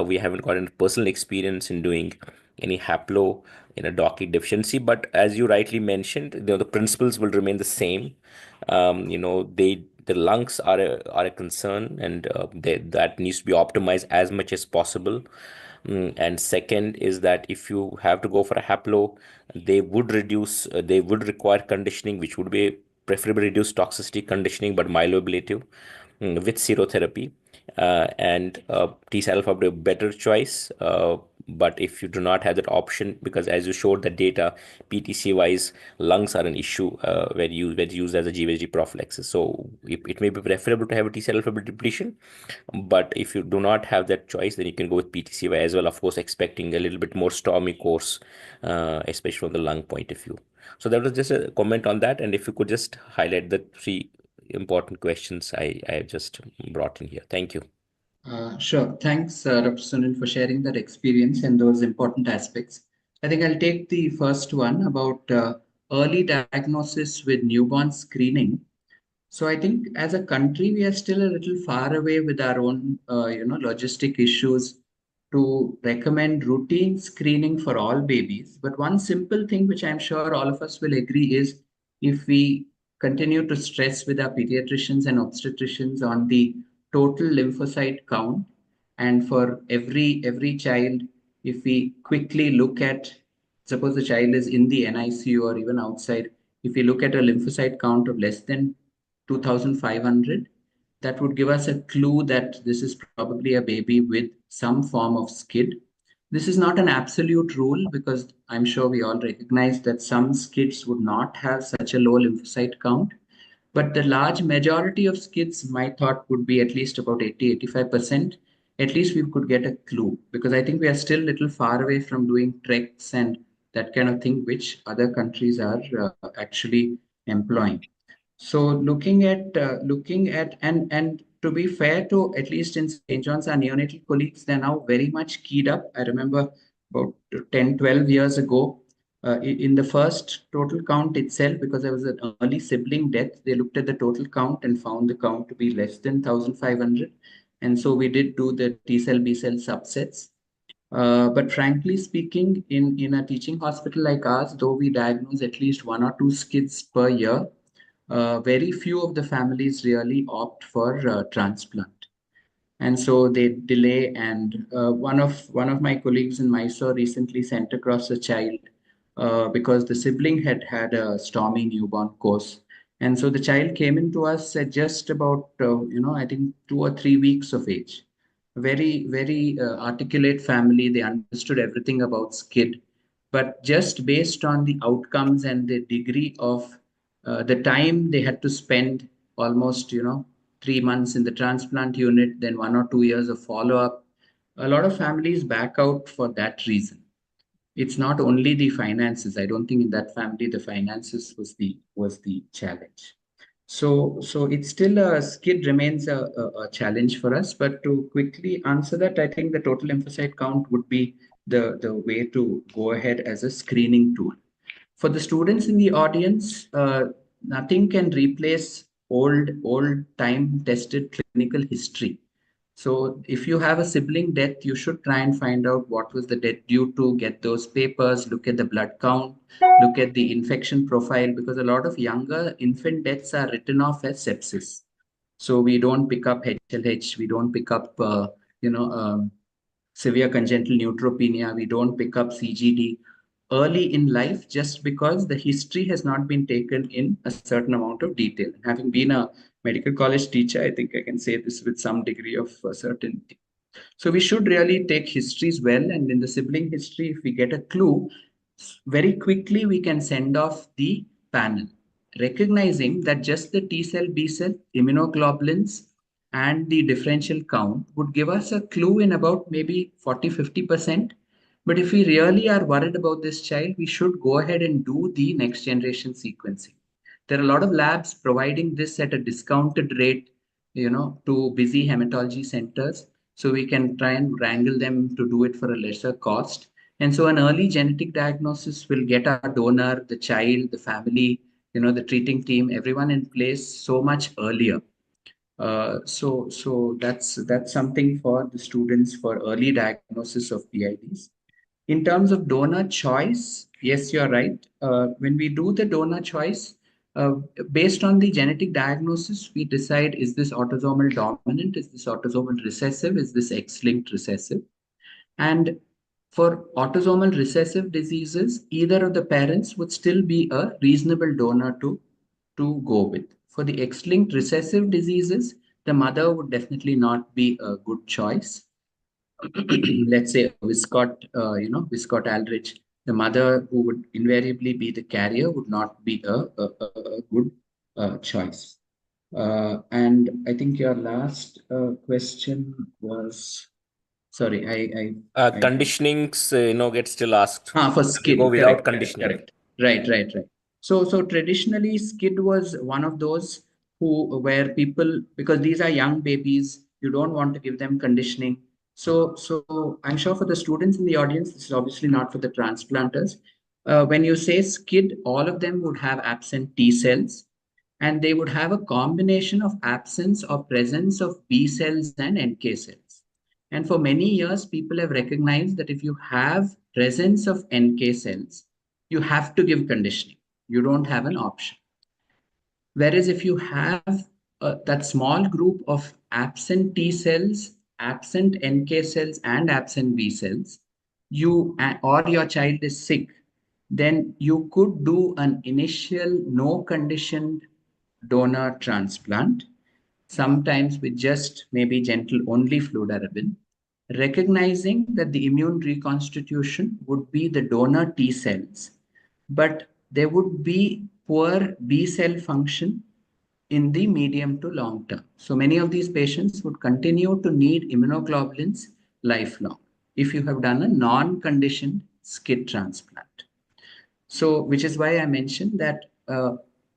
we haven't got any personal experience in doing any haplo in a docket deficiency. But as you rightly mentioned, the principles will remain the same. The lungs are a concern, and that needs to be optimized as much as possible. And second is that if you have to go for a haplo, they would require conditioning, which would be preferably reduced toxicity conditioning, but myeloablative with serotherapy. And T cell alpha would be a better choice. But if you do not have that option, because as you showed the data, PTC wise, lungs are an issue where used as a GVHD prophylaxis. So it may be preferable to have a T cell alpha depletion. But if you do not have that choice, then you can go with PTCY as well, of course, expecting a little bit more stormy course, especially from the lung point of view. So that was just a comment on that. And if you could just highlight the three important questions I have just brought in here. Thank you. Sure. Thanks, Dr. Sunil, for sharing that experience and those important aspects. I think I'll take the first one about early diagnosis with newborn screening. So I think as a country, we are still a little far away with our own, logistic issues to recommend routine screening for all babies. But one simple thing which I'm sure all of us will agree is if we continue to stress with our pediatricians and obstetricians on the total lymphocyte count, and for every child, if we quickly look at, suppose the child is in the NICU or even outside, if we look at a lymphocyte count of less than 2,500, that would give us a clue that this is probably a baby with some form of skid. This is not an absolute rule because I'm sure we all recognize that some skids would not have such a low lymphocyte count. But the large majority of skids, my thought would be at least about 80-85%. At least we could get a clue because I think we are still a little far away from doing treks and that kind of thing, which other countries are actually employing. So looking at and to be fair to at least in St. John's, our neonatal colleagues, they're now very much keyed up. I remember about 10, 12 years ago, in the first total count itself, because there was an early sibling death, they looked at the total count and found the count to be less than 1,500. And so we did do the T cell, B cell subsets. But frankly speaking, in a teaching hospital like ours, though we diagnose at least one or two skids per year, very few of the families really opt for transplant, and so they delay. And one of my colleagues in Mysore recently sent across a child because the sibling had had a stormy newborn course, and so the child came into us at just about I think 2 or 3 weeks of age. Very articulate family. They understood everything about skid, but just based on the outcomes and the degree of the time they had to spend, almost 3 months in the transplant unit, then 1 or 2 years of follow up. A lot of families back out for that reason. It's not only the finances. I don't think in that family the finances was the challenge. So it's still a skid remains a challenge for us. But to quickly answer that, I think the total lymphocyte count would be the way to go ahead as a screening tool. For the students in the audience, nothing can replace old time tested clinical history. So if you have a sibling death, you should try and find out what was the death due to, get those papers, look at the blood count, look at the infection profile, because a lot of younger infant deaths are written off as sepsis. So we don't pick up HLH, we don't pick up, severe congenital neutropenia, we don't pick up CGD early in life just because the history has not been taken in a certain amount of detail. Having been a medical college teacher, I think I can say this with some degree of certainty. So we should really take histories well, and in the sibling history, if we get a clue, very quickly we can send off the panel, recognizing that just the T cell, B cell, immunoglobulins, and the differential count would give us a clue in about maybe 40-50%. But if we really are worried about this child, we should go ahead and do the next generation sequencing. There are a lot of labs providing this at a discounted rate to busy hematology centers. So we can try and wrangle them to do it for a lesser cost. And so an early genetic diagnosis will get our donor, the child, the family, the treating team, everyone in place so much earlier. So that's something for the students for early diagnosis of PIDs. In terms of donor choice, yes, you're right. When we do the donor choice, uh, based on the genetic diagnosis, we decide, is this autosomal dominant? Is this autosomal recessive? Is this X-linked recessive? And for autosomal recessive diseases, either of the parents would still be a reasonable donor to go with. For the X-linked recessive diseases, the mother would definitely not be a good choice. Let's say Viscott Aldrich, the mother who would invariably be the carrier would not be a good choice. And I think your last question was, sorry, I Conditionings, get still asked. for You go skid, without correct, conditioning. correct. Right. So traditionally, skid was one of those where people, because these are young babies, you don't want to give them conditioning. So I'm sure for the students in the audience, this is obviously not for the transplanters. When you say skid, all of them would have absent T cells, and they would have a combination of absence or presence of B cells and NK cells. And for many years, people have recognized that if you have presence of NK cells, you have to give conditioning. You don't have an option. Whereas if you have that small group of absent T cells, absent NK cells, and absent B cells, or your child is sick, then you could do an initial no conditioned donor transplant, sometimes with just maybe gentle only fludarabine, recognizing that the immune reconstitution would be the donor T cells, but there would be poor B cell function in the medium to long term. So many of these patients would continue to need immunoglobulins lifelong if you have done a non-conditioned SCID transplant. So, which is why I mentioned that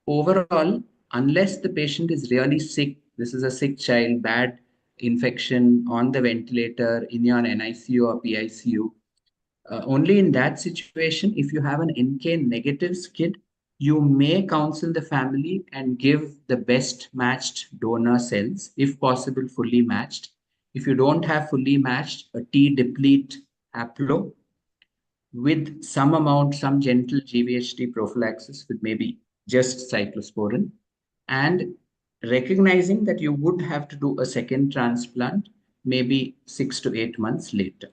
overall, unless the patient is really sick, this is a sick child, bad infection on the ventilator in your NICU or PICU, only in that situation, if you have an NK negative SCID, you may counsel the family and give the best matched donor cells, if possible, fully matched. If you don't have fully matched, a T deplete haplo with some amount, some gentle GVHD prophylaxis with maybe just cyclosporin, and recognizing that you would have to do a second transplant maybe 6 to 8 months later.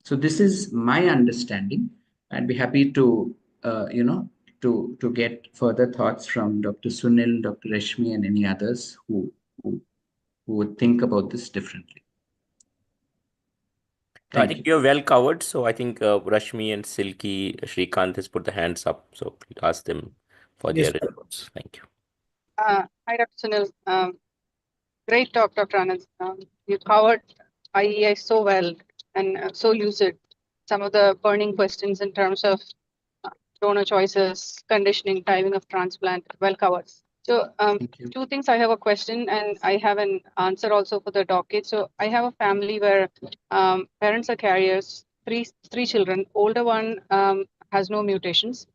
So this is my understanding. I'd be happy to, to get further thoughts from Dr. Sunil, Dr. Rashmi, and any others who would think about this differently. I think you're well covered. So I think Rashmi and Silky, Shrikant has put the hands up. So please ask them for Yes, their response. Thank you. Hi, Dr. Sunil. Great talk, Dr. Anand. You covered IEI so well and so lucid. Some of the burning questions in terms of donor choices, conditioning, timing of transplant, well covered. So two things. I have a question and I have an answer also for the docket. So I have a family where parents are carriers, three children. Older one has no mutations.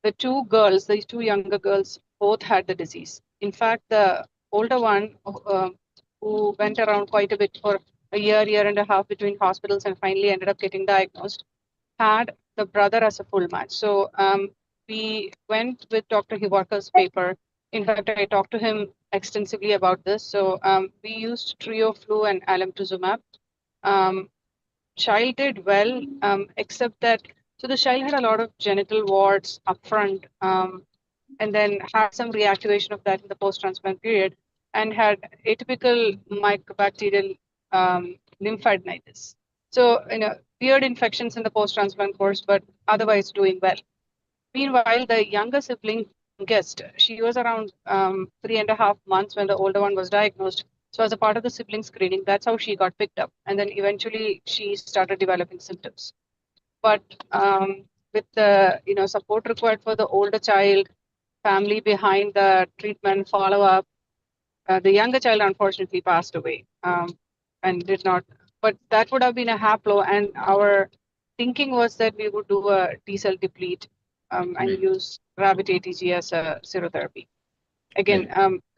The two girls, these two younger girls, both had the disease. In fact, the older one, who went around quite a bit for a year and a half between hospitals and finally ended up getting diagnosed, had the brother as a full match. So we went with Dr. Hiwarkar's paper. In fact, I talked to him extensively about this. So we used Trioflu and alemtuzumab. Child did well, except that, so the child had a lot of genital warts upfront, and then had some reactivation of that in the post-transplant period, and had atypical mycobacterial lymphadenitis. So, weird infections in the post-transplant course, but otherwise doing well. Meanwhile, the younger sibling, youngest, she was around 3.5 months when the older one was diagnosed. So as a part of the sibling screening, that's how she got picked up. And then eventually she started developing symptoms. But with the support required for the older child, family behind the treatment, follow-up, The younger child unfortunately passed away and did not, but that would have been a haplo. And our thinking was that we would do a T cell deplete and use rabbit ATG as a serotherapy. Again,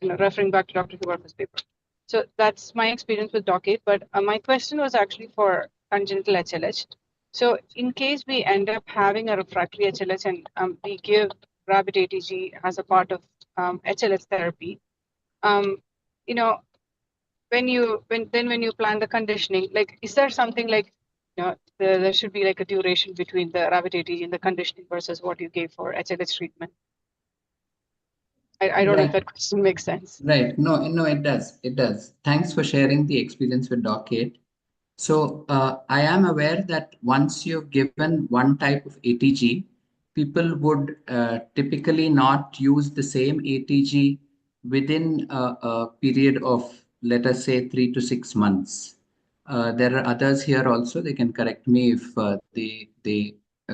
referring back to Dr. Hibar's paper. So that's my experience with DOC8. But my question was actually for congenital HLH. So in case we end up having a refractory HLH and we give rabbit ATG as a part of HLH therapy, you know, when you plan the conditioning, like, is there something like, there should be like a duration between the rabbit ATG and the conditioning versus what you gave for HLH treatment? I don't know if that question makes sense. Right. No, it does. It does. Thanks for sharing the experience with Doc8. So I am aware that once you've given one type of ATG, people would typically not use the same ATG within a period of, let us say, 3 to 6 months. There are others here also. They can correct me if they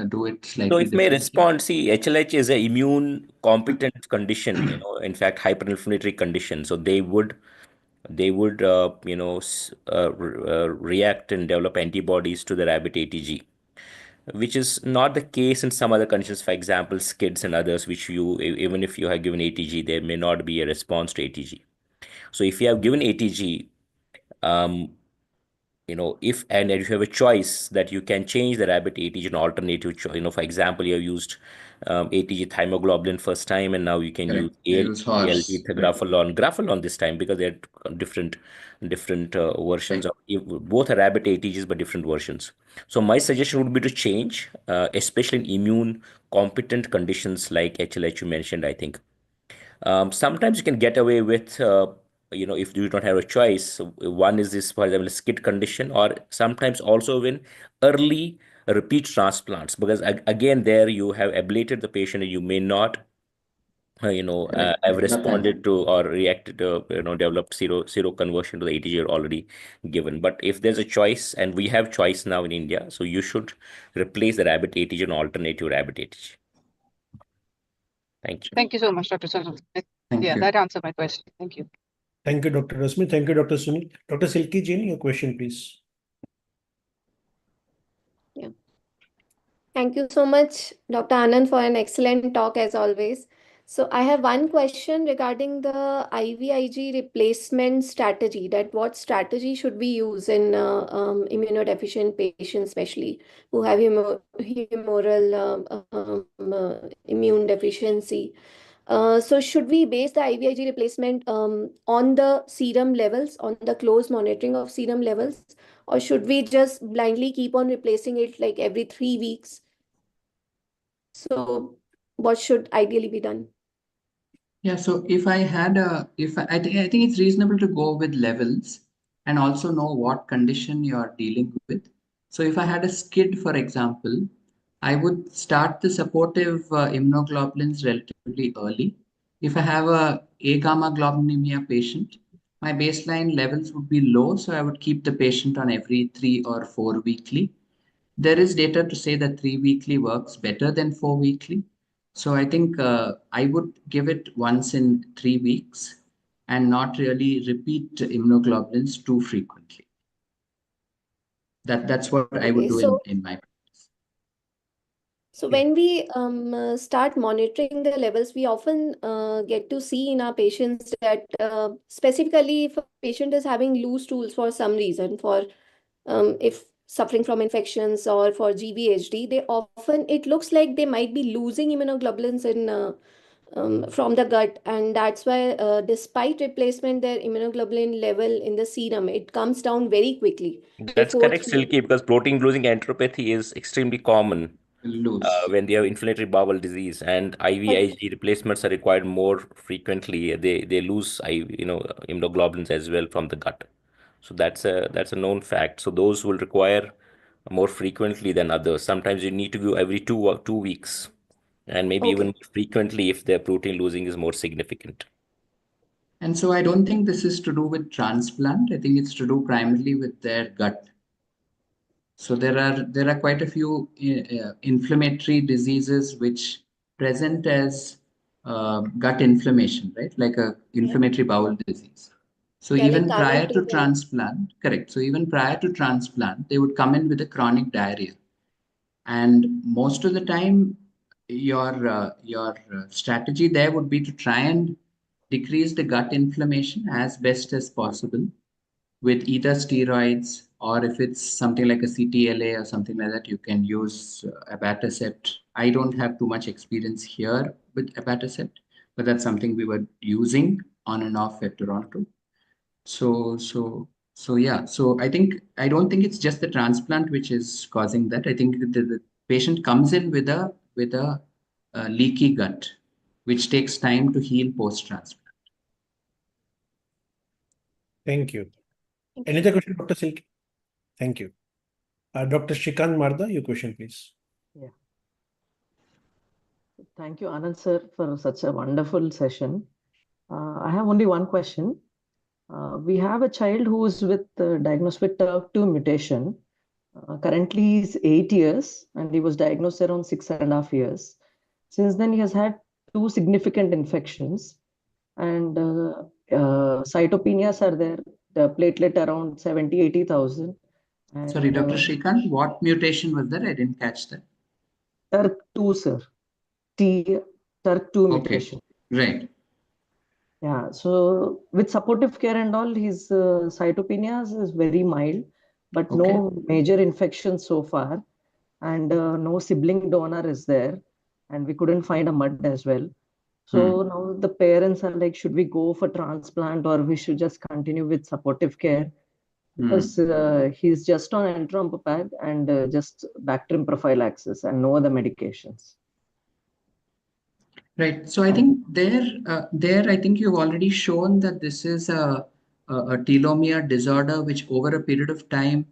do it So slightly if may differently. respond, see, HLH is an immune competent condition, in fact, hyperinflammatory condition. So they would react and develop antibodies to the rabbit ATG, which is not the case in some other conditions. For example, skids and others, which even if you have given ATG, there may not be a response to ATG. So if you have given ATG, um, if you have a choice that you can change the rabbit ATG an alternative choice. For example, you have used ATG thymoglobulin first time, and now you can use Correct. I use horse. Right. grapholon this time, because they're different versions of both are rabbit ATGs, but different versions. So my suggestion would be to change, especially in immune competent conditions like HLH you mentioned, I think. Sometimes you can get away with, if you don't have a choice. So one is this, for example, skid condition, or sometimes also in early repeat transplants, because again, there you have ablated the patient and you may not, have responded to or reacted to, developed zero conversion to the ATG you're already given. But if there's a choice, and we have choice now in India, so you should replace the rabbit ATG and alternative rabbit ATG. Thank you. Thank you so much, Dr. Sunil. Thank you. That answered my question. Thank you. Thank you, Dr. Rasmi. Thank you, Dr. Sunil. Dr. Silky Jain, your question, please. Yeah. Thank you so much, Dr. Anand, for an excellent talk as always. So I have one question regarding the IVIG replacement strategy, that what strategy should we use in immunodeficient patients, especially who have humoral immune deficiency. So should we base the IVIG replacement on the serum levels, on the close monitoring of serum levels, or should we just blindly keep on replacing it like every 3 weeks? So what should ideally be done? Yeah, so if I had I think it's reasonable to go with levels and also know what condition you are dealing with. So if I had a skid, for example, I would start the supportive immunoglobulins relatively early. If I have a gamma globulinemia patient, my baseline levels would be low, so I would keep the patient on every 3 or 4 weekly. There is data to say that 3 weekly works better than 4 weekly. So I think I would give it once in 3 weeks and not really repeat immunoglobulins too frequently. That's what I would do in my practice. So when we start monitoring the levels, we often get to see in our patients that specifically if a patient is having loose stools for some reason, for if suffering from infections or for GVHD, it looks like they might be losing immunoglobulins from the gut, and that's why despite replacement, their immunoglobulin level in the serum, it comes down very quickly. That's Before correct, Silky, because protein losing enteropathy is extremely common when they have inflammatory bowel disease, and IVIG replacements are required more frequently. They lose immunoglobulins as well from the gut. So that's a known fact. So those will require more frequently than others. Sometimes you need to go every 2 weeks, and maybe even more frequently if their protein losing is more significant. And so I don't think this is to do with transplant. I think it's to do primarily with their gut. So there are quite a few inflammatory diseases which present as gut inflammation, right? Like a inflammatory bowel disease. So Yeah, like even prior cardiac to disease. transplant, correct. So even prior to transplant, they would come in with a chronic diarrhea, and most of the time, your strategy there would be to try and decrease the gut inflammation as best as possible with either steroids, or if it's something like a CTLA or something like that, you can use abatacept. I don't have too much experience here with abatacept, but that's something we were using on and off at Toronto. So, so, so yeah. So I don't think it's just the transplant which is causing that. I think the patient comes in with a leaky gut, which takes time to heal post-transplant. Thank you. Thank Any you. other question, Dr. Silky? Thank you. Dr. Shrikant Marda, your question, please. Yeah. Thank you, Anand sir, for such a wonderful session. I have only one question. We have a child who is diagnosed with TERV2 mutation. Currently, he's 8 years and he was diagnosed around 6.5 years. Since then, he has had two significant infections, and cytopenias are there, the platelet around 70, 80,000. Sorry, And Dr. Shrikant, what mutation was that? I didn't catch that. TERV2, sir. T TERV2 Okay, mutation. right. Yeah, so with supportive care and all, his cytopenias is very mild, but Okay. no major infections so far, and no sibling donor is there, and we couldn't find a mud as well. So now the parents are like, should we go for transplant or we should just continue with supportive care? Because he's just on Entrompopag and just Bactrim prophylaxis and no other medications. Right. So I think there I think you've already shown that this is a telomere disorder which over a period of time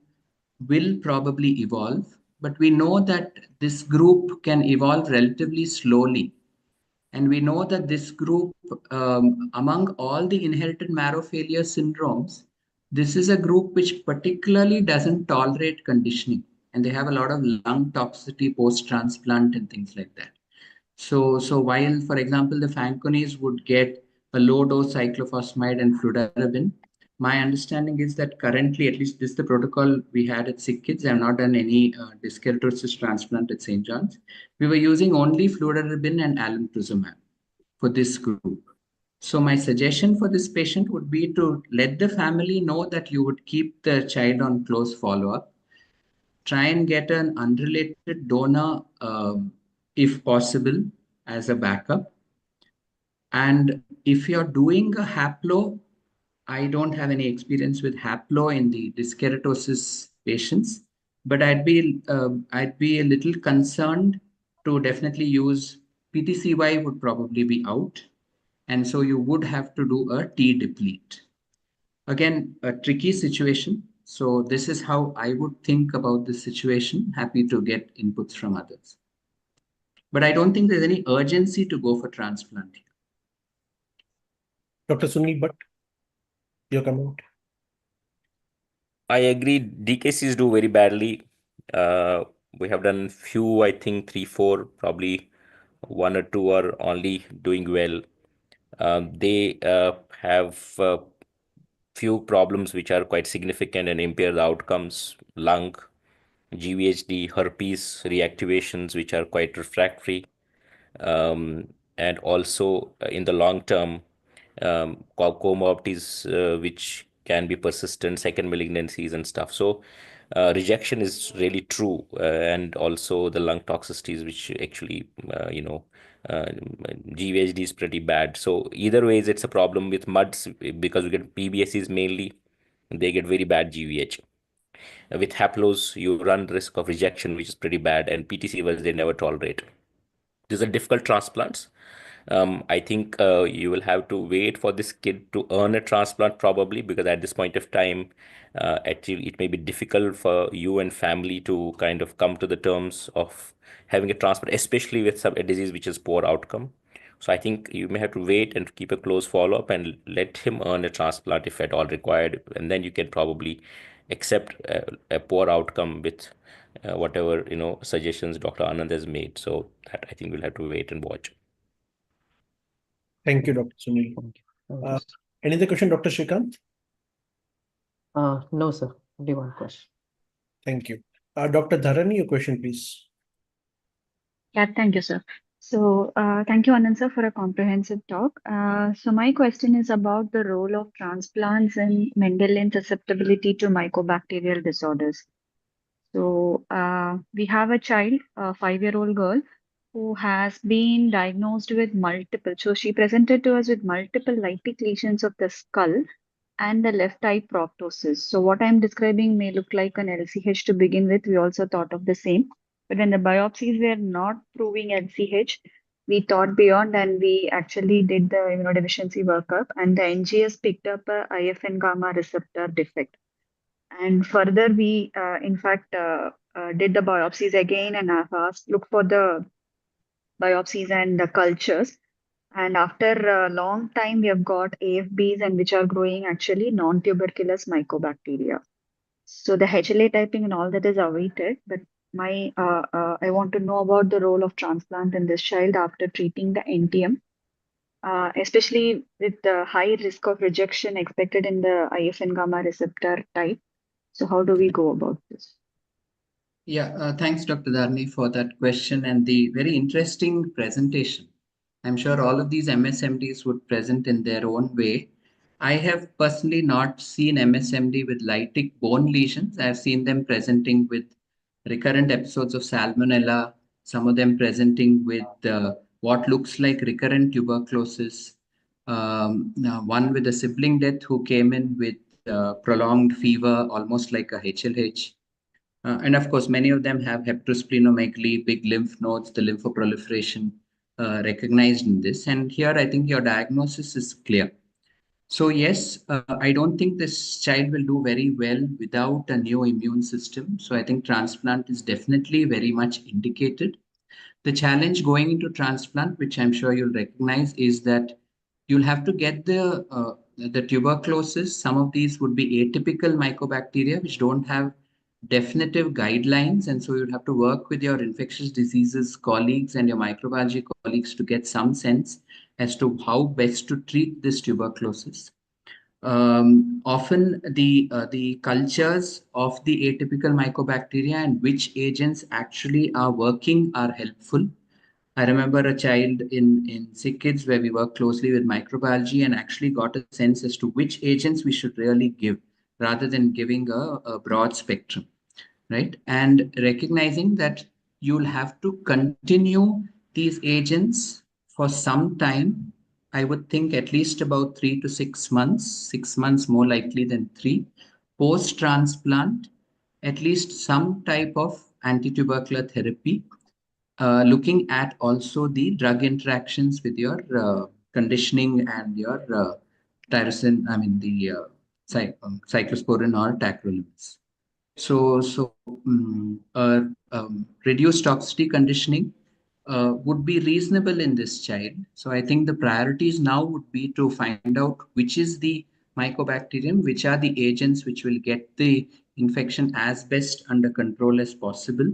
will probably evolve. But we know that this group can evolve relatively slowly. And we know that this group, among all the inherited marrow failure syndromes, this is a group which particularly doesn't tolerate conditioning. And they have a lot of lung toxicity post-transplant and things like that. So while, for example, the Fanconies would get a low dose cyclophosphamide and fludarabine, my understanding is that currently, at least this is the protocol we had at Sick Kids. I have not done any disc keratosis transplant at St. John's. We were using only fludarabine and alemtuzumab for this group. So my suggestion for this patient would be to let the family know that you would keep the child on close follow-up, try and get an unrelated donor if possible as a backup. And if you're doing a haplo, I don't have any experience with haplo in the dyskeratosis patients, but I'd be a little concerned to definitely use PTCY would probably be out, and so you would have to do a T deplete. Again, a tricky situation. So this is how I would think about this situation. Happy to get inputs from others. But I don't think there's any urgency to go for transplant here. Dr. Sunil Bhatt, your comment. I agree. DKCs do very badly. We have done few, I think three, four, probably one or two are only doing well. They have few problems which are quite significant and impair the outcomes: lung, GVHD, herpes reactivations, which are quite refractory, and also in the long term, comorbidities which can be persistent, second malignancies and stuff. So rejection is really true, and also the lung toxicities, which actually, uh, GVHD is pretty bad. So either ways, it's a problem with MUDs because we get PBSCs mainly, they get very bad GVH. With haplos, you run risk of rejection, which is pretty bad, and PTC was they never tolerate. These are difficult transplants. I think you will have to wait for this kid to earn a transplant probably, because at this point of time, actually it may be difficult for you and family to kind of come to the terms of having a transplant, especially with a disease which is poor outcome. So I think you may have to wait and keep a close follow up and let him earn a transplant if at all required, and then you can probably accept a poor outcome with whatever suggestions Dr. Anand has made. So that I think we'll have to wait and watch. Thank you, Dr. Sunil. Thank you. Thank you, Uh, sir. any other question, Dr. Shrikant? No, sir. Only one question. Thank you. Dr. Dharani, your question, please. Yeah, thank you, sir. So, thank you, Anand sir, for a comprehensive talk. So, my question is about the role of transplants in Mendelian susceptibility to mycobacterial disorders. So, we have a child, a 5-year-old girl, who has been diagnosed with multiple. So, she presented to us with multiple lytic lesions of the skull and the left eye proptosis. So what I'm describing may look like an LCH to begin with. We also thought of the same. But when the biopsies were not proving LCH, we thought beyond and we actually did the immunodeficiency workup and the NGS picked up a IFN gamma receptor defect. And further, we in fact did the biopsies again and have asked, look for the biopsies and the cultures. And after a long time, we have got AFBs and which are growing actually non-tuberculous mycobacteria. So the HLA typing and all that is awaited, but I want to know about the role of transplant in this child after treating the NTM, especially with the high risk of rejection expected in the IFN gamma receptor type. So how do we go about this? Yeah, thanks, Dr. Dharni, for that question and the very interesting presentation. I'm sure all of these MSMDs would present in their own way. I have personally not seen MSMD with lytic bone lesions. I've seen them presenting with recurrent episodes of salmonella, some of them presenting with what looks like recurrent tuberculosis. One with a sibling death who came in with prolonged fever, almost like a HLH. And of course, many of them have hepatosplenomegaly, big lymph nodes, the lymphoproliferation recognized in this. And here, I think your diagnosis is clear. So yes, I don't think this child will do very well without a new immune system. So I think transplant is definitely very much indicated. The challenge going into transplant, which I'm sure you'll recognize, is that you'll have to get the tuberculosis. Some of these would be atypical mycobacteria, which don't have definitive guidelines, and so you'll have to work with your infectious diseases colleagues and your microbiology colleagues to get some sense as to how best to treat this tuberculosis. Often the cultures of the atypical mycobacteria and which agents actually are working are helpful. I remember a child in sick kids where we worked closely with microbiology and actually got a sense as to which agents we should really give rather than giving a broad spectrum, right? And recognizing that you'll have to continue these agents for some time. I would think at least about 3 to 6 months, 6 months more likely than three. Post transplant, at least some type of anti-tubercular therapy, looking at also the drug interactions with your conditioning and your tyrosine, I mean the cyclosporin or tacrolimus. Reduced toxicity conditioning would be reasonable in this child. So I think the priorities now would be to find out which is the mycobacterium, which are the agents which will get the infection as best under control as possible,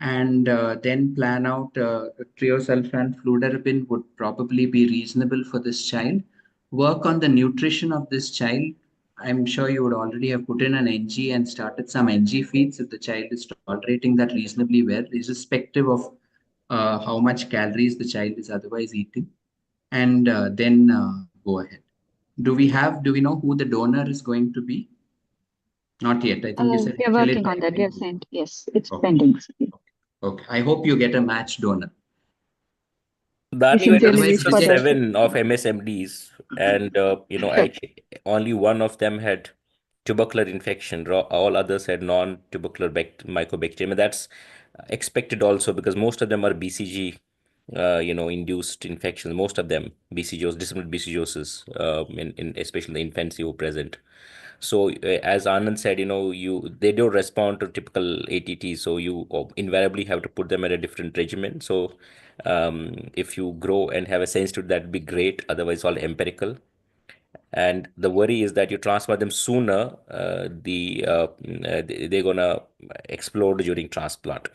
and then plan out triosulfan fludarabine would probably be reasonable for this child. Work on the nutrition of this child. I'm sure you would already have put in an NG and started some NG feeds if the child is tolerating that reasonably well, irrespective of how much calories the child is otherwise eating, and then go ahead. Do we know who the donor is going to be? Not yet. I think you said We are HLA working on that. We typing. have sent, yes, it's Okay. pending. Okay. I hope you get a match donor. Dani went on Sincerely Otherwise, wish six for or that. rejection. seven of MSMDs, and only one of them had tubercular infection. All others had non-tubercular mycobacterium. And that's expected also because most of them are BCG, induced infections. Most of them BCGs, disseminated BCGosis, in especially the infancy who present. So as Anand said, they don't respond to typical ATT, so you invariably have to put them at a different regimen. So if you grow and have a sense to that'd be great. Otherwise, all empirical. And the worry is that you transfer them sooner, they're gonna explode during transplant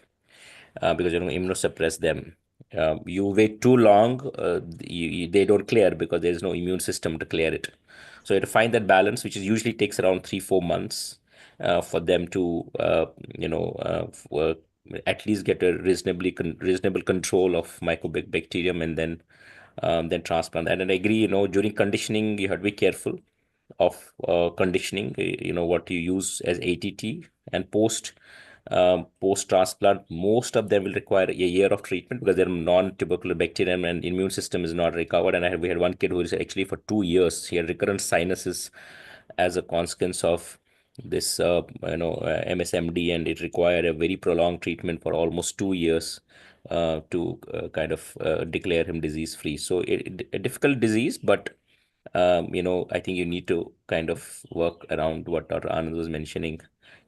because you're gonna immunosuppress them. You wait too long, they don't clear because there's no immune system to clear it. So you have to find that balance, which is usually takes around 3-4 months for them to, at least get a reasonable control of mycobacterium, and then transplant. And I agree, during conditioning, you have to be careful of conditioning, what you use as ATT, and post transplant, most of them will require a year of treatment because they're non-tubercular bacterium and immune system is not recovered. And we had one kid who is actually for 2 years, he had recurrent sinuses as a consequence of this, MSMD, and it required a very prolonged treatment for almost 2 years to kind of declare him disease free. So a difficult disease, but I think you need to kind of work around what Dr. Anand was mentioning,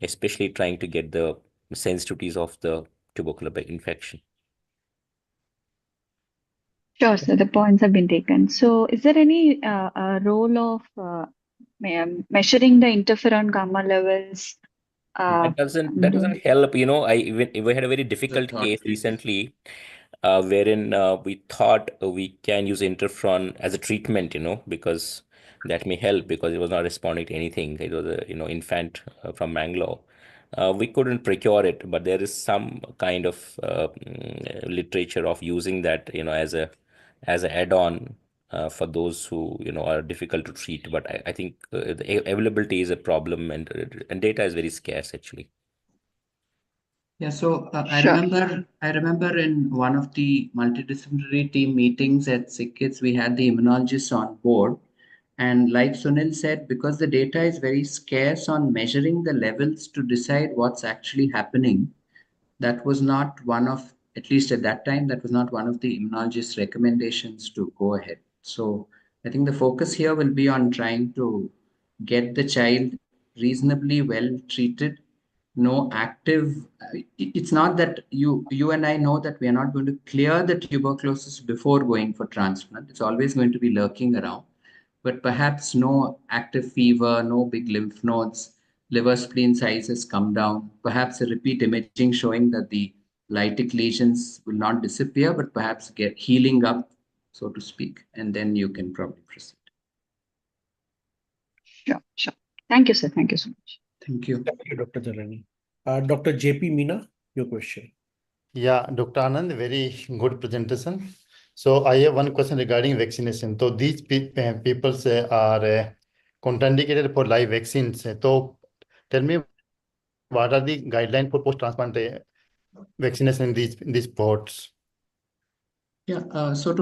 especially trying to get the sensitivities of the tubercular infection. Sure, so the points have been taken. So, is there any role of measuring the interferon gamma levels? That doesn't help. We had a very difficult case recently, wherein we thought we can use interferon as a treatment, because that may help because it was not responding to anything. It was a infant from Bangalore. We couldn't procure it, but there is some kind of literature of using that, as an add-on for those who are difficult to treat. But I think the availability is a problem, and data is very scarce actually. Yeah, so I Sure. remember in one of the multidisciplinary team meetings at SickKids, we had the immunologists on board. And like Sunil said, because the data is very scarce on measuring the levels to decide what's actually happening, that was not one of, at least at that time, that was not one of the immunologist's recommendations to go ahead. So I think the focus here will be on trying to get the child reasonably well treated, no active. It's not that you and I know that we are not going to clear the tuberculosis before going for transplant. It's always going to be lurking around, but perhaps no active fever, no big lymph nodes, liver spleen size has come down, perhaps a repeat imaging showing that the lytic lesions will not disappear, but perhaps get healing up, so to speak, and then you can probably proceed. Sure, sure. Thank you, sir. Thank you so much. Thank you. Thank you, Dr. Jalani. Dr. JP Meena, your question. Yeah, Dr. Anand, very good presentation. So I have one question regarding vaccination. So these people are contraindicated for live vaccines. So tell me, what are the guidelines for post-transplant vaccination in these ports? Yeah, so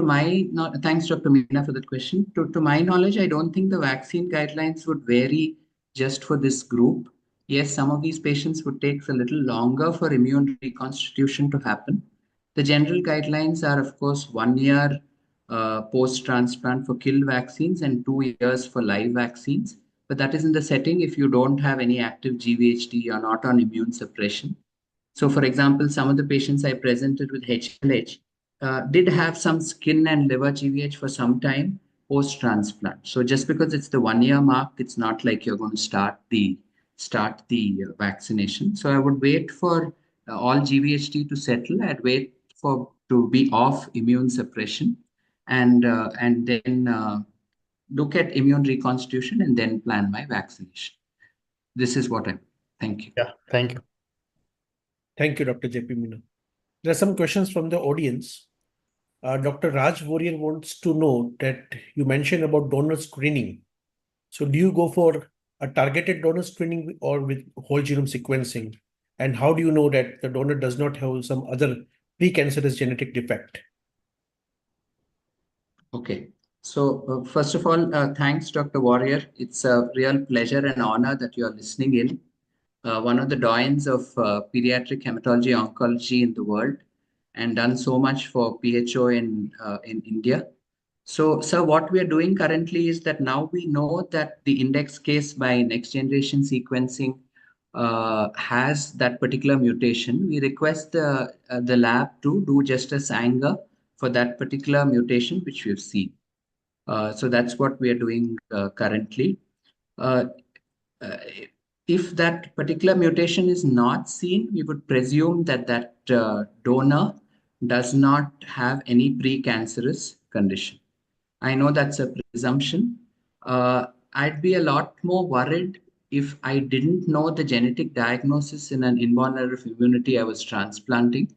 thanks, Dr. Meena, for that question. To my knowledge, I don't think the vaccine guidelines would vary just for this group. Yes, some of these patients would take a little longer for immune reconstitution to happen. The general guidelines are, of course, 1 year post-transplant for kill vaccines and 2 years for live vaccines. But that is in the setting if you don't have any active GVHD or not on immune suppression. So, for example, some of the patients I presented with HLH did have some skin and liver GVH for some time post-transplant. So just because it's the 1 year mark, it's not like you're going to start the vaccination. So I would wait for all GVHD to settle. I'd wait to be off immune suppression, and then look at immune reconstitution and then plan my vaccination. This is what I. Thank you. Yeah, thank you. Thank you, Dr. JP Meena. There are some questions from the audience. Dr. Raj Warrior wants to know that you mentioned about donor screening. So do you go for a targeted donor screening or with whole genome sequencing? And how do you know that the donor does not have some other precancerous genetic defect? Okay. So first of all, thanks, Dr. Warrior. It's a real pleasure and honor that you are listening in. One of the doyens of pediatric hematology oncology in the world, and done so much for PHO in India. So, sir, what we are doing currently is that now we know that the index case by next generation sequencing has that particular mutation. We request the lab to do just a Sanger for that particular mutation, which we've seen. So that's what we are doing currently. If that particular mutation is not seen, we would presume that donor does not have any precancerous condition. I know that's a presumption. I'd be a lot more worried if I didn't know the genetic diagnosis in an inborn error of immunity I was transplanting.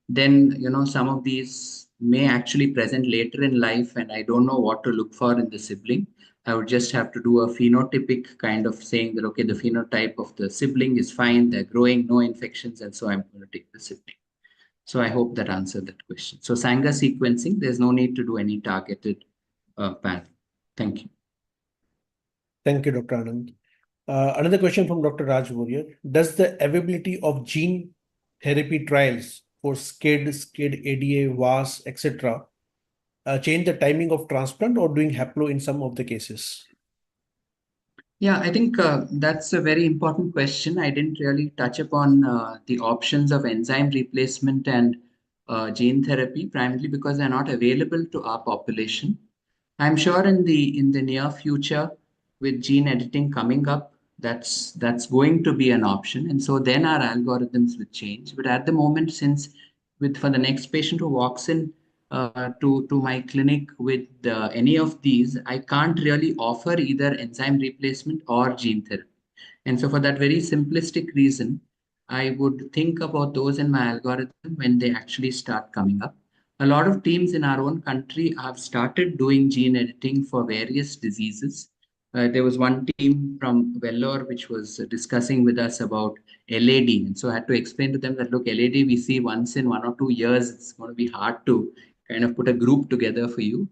Then, some of these may actually present later in life, and I don't know what to look for in the sibling. I would just have to do a phenotypic kind of saying that, okay, the phenotype of the sibling is fine, they're growing, no infections, and so I'm going to take the sibling. So I hope that answered that question. So Sanger sequencing, there's no need to do any targeted panel. Thank you. Thank you, Dr. Anand. Another question from Dr. Raj Warrior. Does the availability of gene therapy trials for SCID, ADA, VAS, etc. Change the timing of transplant or doing haplo in some of the cases? Yeah, I think that's a very important question. I didn't really touch upon the options of enzyme replacement and gene therapy, primarily because they're not available to our population. I'm sure in the near future, with gene editing coming up, that's going to be an option, and so then our algorithms will change. But at the moment, since for the next patient who walks in to my clinic with any of these, I can't really offer either enzyme replacement or gene therapy. And so, for that very simplistic reason, I would think about those in my algorithm when they actually start coming up. A lot of teams in our own country have started doing gene editing for various diseases. There was one team from Vellore which was discussing with us about LAD. And so I had to explain to them that, look, LAD we see once in 1 or 2 years. It's going to be hard to kind of put a group together for you.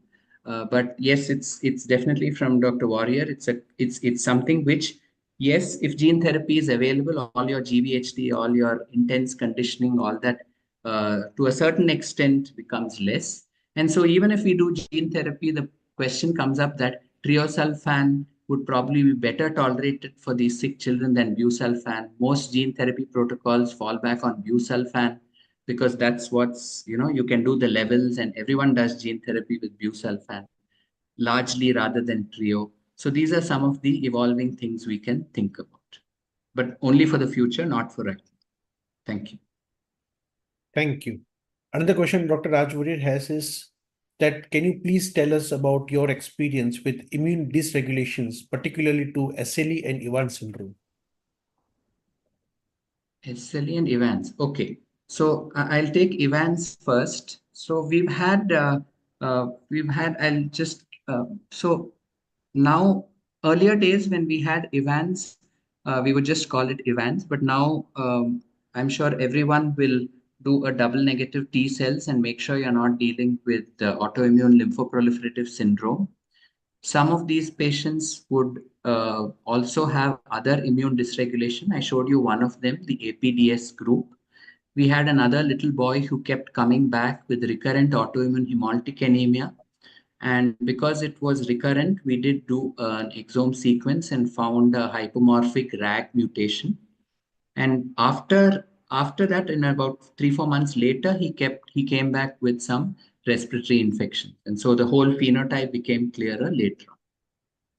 But yes, it's definitely from Dr. Warrior. It's something which, yes, if gene therapy is available, all your GVHD, all your intense conditioning, all that to a certain extent becomes less. And so even if we do gene therapy, the question comes up that triosulfan would probably be better tolerated for these sick children than busulfan. Most gene therapy protocols fall back on busulfan because that's what's, you can do the levels, and everyone does gene therapy with busulfan largely rather than trio. So these are some of the evolving things we can think about, but only for the future, not for right now. Thank you. Thank you. Another question Dr. Raj Warrior has is that can you please tell us about your experience with immune dysregulations, particularly to SLE and Evans syndrome? SLE and Evans. Okay. So I'll take Evans first. So I'll just, so now earlier days when we had Evans, we would just call it Evans, but now I'm sure everyone will do a double negative T cells and make sure you're not dealing with autoimmune lymphoproliferative syndrome. Some of these patients would also have other immune dysregulation. I showed you one of them, the APDS group. We had another little boy who kept coming back with recurrent autoimmune hemolytic anemia. And because it was recurrent, we did do an exome sequence and found a hypomorphic RAG mutation. And after that, in about 3-4 months later, he came back with some respiratory infection. And so the whole phenotype became clearer later on.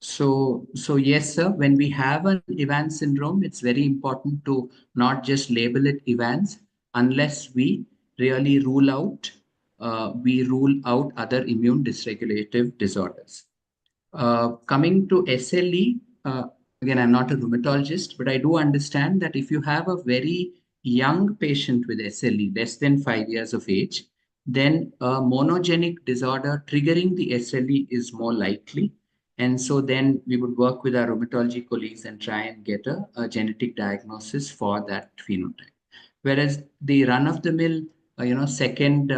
So yes, sir, when we have an Evans syndrome, it's very important to not just label it Evans unless we really rule out other immune dysregulative disorders. Coming to SLE, again, I'm not a rheumatologist, but I do understand that if you have a very young patient with SLE, less than 5 years of age, then a monogenic disorder triggering the SLE is more likely. And so then we would work with our rheumatology colleagues and try and get a genetic diagnosis for that phenotype. Whereas the run-of-the-mill, second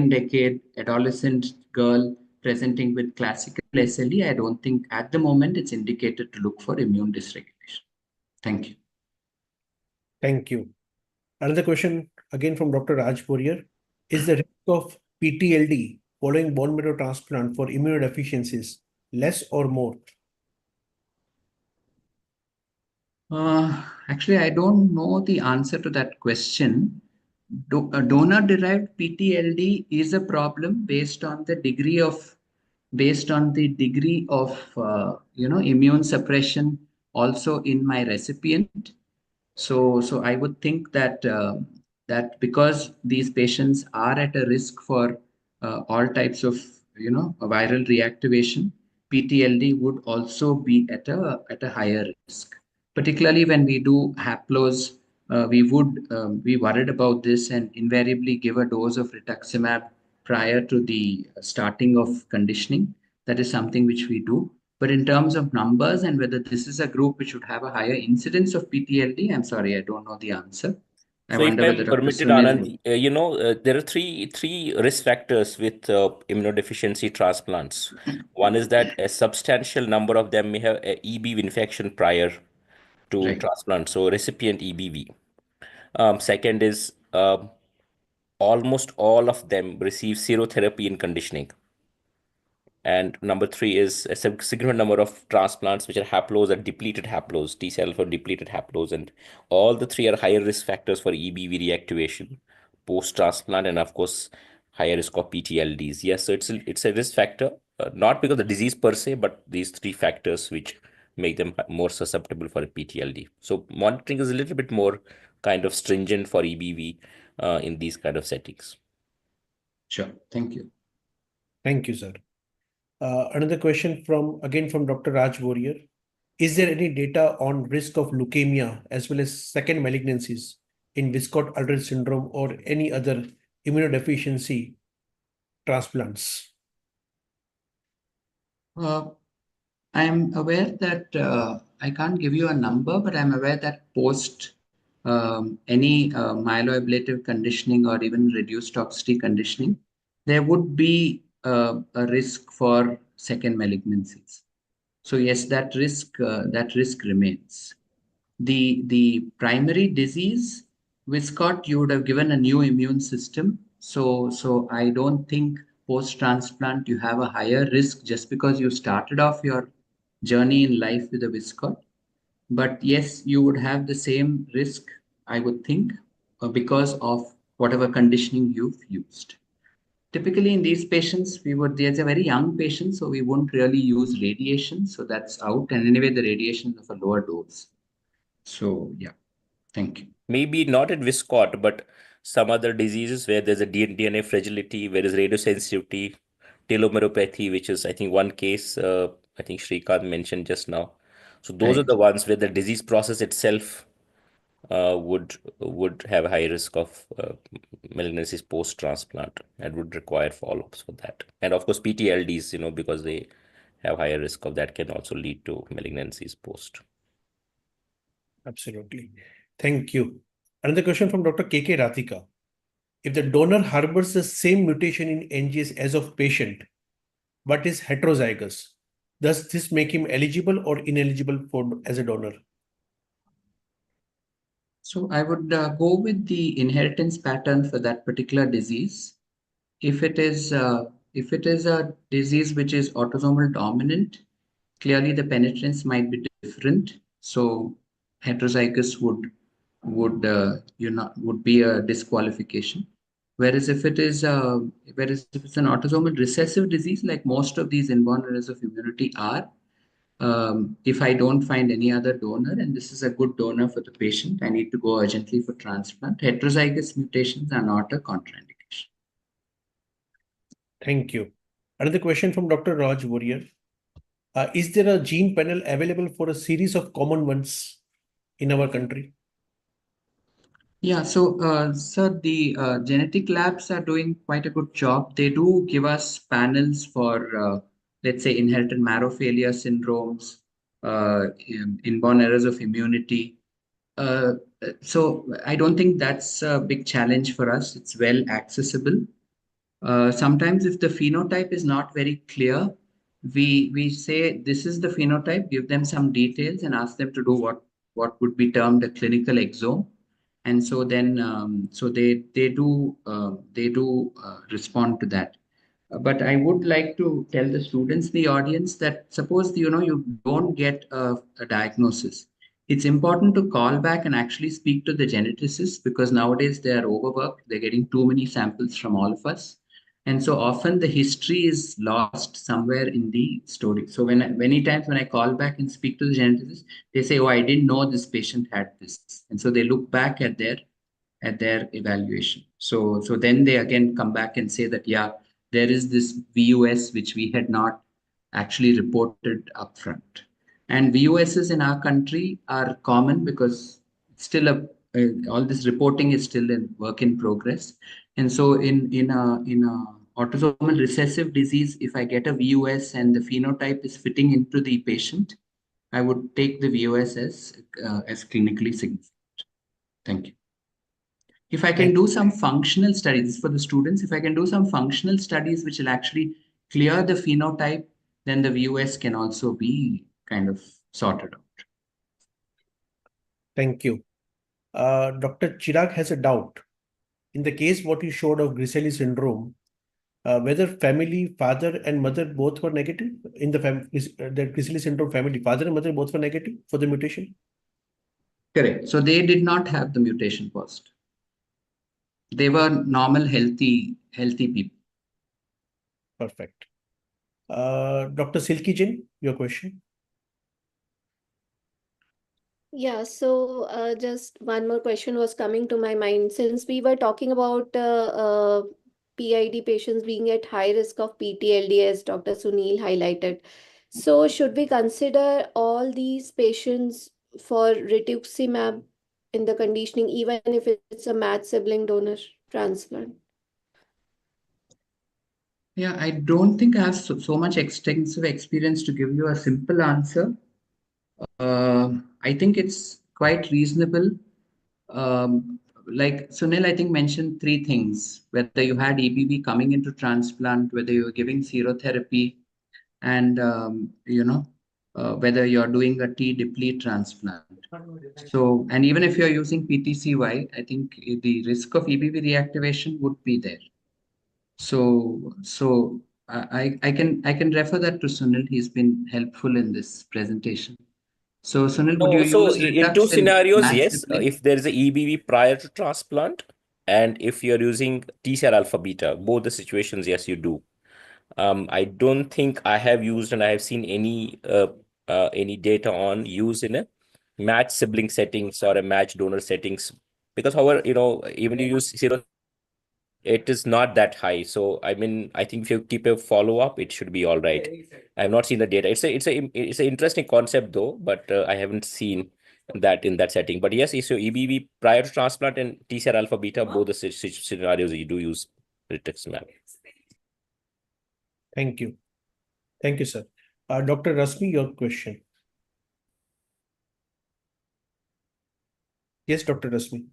decade adolescent girl presenting with classical SLE, I don't think at the moment it's indicated to look for immune dysregulation. Thank you. Thank you. Another question again from Dr. Raj Warrior. Is the risk of PTLD following bone marrow transplant for immunodeficiencies less or more? Actually, I don't know the answer to that question. Donor-derived PTLD is a problem based on the degree of immune suppression also in my recipient. So I would think that that because these patients are at a risk for all types of viral reactivation, PTLD would also be at a higher risk. Particularly when we do haplos, we worried about this and invariably give a dose of rituximab prior to the starting of conditioning. That is something which we do. But in terms of numbers and whether this is a group which would have a higher incidence of PTLD, I'm sorry, I don't know the answer. I So if wonder I'm whether Dr. permitted, Sunil Anand, there are three risk factors with immunodeficiency transplants. One is that a substantial number of them may have a EBV infection prior to Right. transplant, so recipient EBV. Second is almost all of them receive serotherapy in conditioning. And number three is a significant number of transplants which are haplos or depleted haplos, T cell for depleted haplos, and all the three are higher risk factors for EBV reactivation post transplant, and of course higher risk of PTLDs. Yes, so it's a risk factor, not because of the disease per se, but these three factors which make them more susceptible for a PTLD. So monitoring is a little bit more kind of stringent for EBV in these kind of settings. Sure. Thank you. Thank you, sir. Another question from Dr. Raj Warrior. Is there any data on risk of leukemia as well as second malignancies in Wiskott-Aldrich syndrome or any other immunodeficiency transplants? I'm aware that I can't give you a number, but I'm aware that post any myeloablative conditioning or even reduced toxicity conditioning, there would be a risk for second malignancies. So yes, that risk remains. The primary disease, Wiskott, you would have given a new immune system. So I don't think post-transplant you have a higher risk just because you started off your journey in life with a Wiskott. But yes, you would have the same risk, I would think, because of whatever conditioning you've used. Typically in these patients, there's a very young patient, so we won't really use radiation. So that's out. And anyway, the radiation is of a lower dose. So yeah, thank you. Maybe not at Wiskott, but some other diseases where there's a DNA fragility, where there's radiosensitivity, telomeropathy, which is, I think, one case I think Shrikant mentioned just now. So those are Right. the ones where the disease process itself would have a high risk of malignancies post-transplant and would require follow-ups for that. And of course, PTLDs, because they have higher risk of that, can also lead to malignancies post. Absolutely. Thank you. Another question from Dr. KK Rathika. If the donor harbors the same mutation in NGS as of patient, but is heterozygous, does this make him eligible or ineligible as a donor? So I would go with the inheritance pattern for that particular disease. If it is a disease which is autosomal dominant, clearly the penetrance might be different. So heterozygous would be a disqualification. Whereas if it's an autosomal recessive disease, like most of these inborn errors of immunity are, if I don't find any other donor and this is a good donor for the patient, I need to go urgently for transplant. Heterozygous mutations are not a contraindication. Thank you. Another question from Dr. Raj Warrior. Is there a gene panel available for a series of common ones in our country? Yeah, so sir, the genetic labs are doing quite a good job. They do give us panels for, let's say, inherited marrow failure syndromes, inborn errors of immunity. So I don't think that's a big challenge for us. It's well accessible. Sometimes if the phenotype is not very clear, we say this is the phenotype, give them some details and ask them to do what would be termed a clinical exome. And so then so they do respond to that. But I would like to tell the students, the audience, that suppose you don't get a diagnosis, it's important to call back and actually speak to the geneticist, because nowadays they are overworked. They're getting too many samples from all of us. And so often the history is lost somewhere in the story. So many times when I call back and speak to the geneticist, they say, oh, I didn't know this patient had this. And so they look back at their at their evaluation. So then they again come back and say that, yeah, there is this VUS which we had not actually reported upfront. And VUSs in our country are common because it's still all this reporting is still in work in progress. And so in a autosomal recessive disease, if I get a VUS and the phenotype is fitting into the patient, I would take the VOS as clinically significant. Thank you. If I can do some functional studies for the students, if I can do some functional studies which will actually clear the phenotype, then the VOS can also be kind of sorted out. Thank you. Dr. Chirag has a doubt. In the case what you showed of Griscelli syndrome, whether family, father and mother both were negative in the Griscelli syndrome family, father and mother both were negative for the mutation? Correct. So they did not have the mutation first. They were normal, healthy people. Perfect. Dr. Silky Jin, your question. Yeah, so just one more question was coming to my mind. Since we were talking about PID patients being at high risk of PTLD, as Dr. Sunil highlighted, so should we consider all these patients for rituximab in the conditioning, even if it's a matched sibling donor transplant? Yeah, I don't think I have so much extensive experience to give you a simple answer. I think it's quite reasonable. Like Sunil, I think mentioned three things: whether you had EBV coming into transplant, whether you were giving serotherapy, and whether you're doing a T deplete transplant. So, and even if you're using PTCY, I think the risk of EBV reactivation would be there. So I can refer that to Sunil. He's been helpful in this presentation. So Sunil, would you So use in two Ritux in scenarios, match yes, sibling? if there is a EBV prior to transplant, and if you're using T cell alpha beta, both the situations, yes, you do. I don't think I have used and I have seen any data on use in a match sibling settings or a match donor settings, because however, even you use zero, it is not that high. So I mean, I think if you keep a follow up, it should be all right. I have not seen the data. It's an interesting concept though, but I haven't seen that in that setting. But yes, so EBV prior to transplant and T cell alpha beta, both the scenarios you do use rituximab. Thank you. Thank you, sir. Dr. Rasmi, your question. Yes, Dr. Rasmi.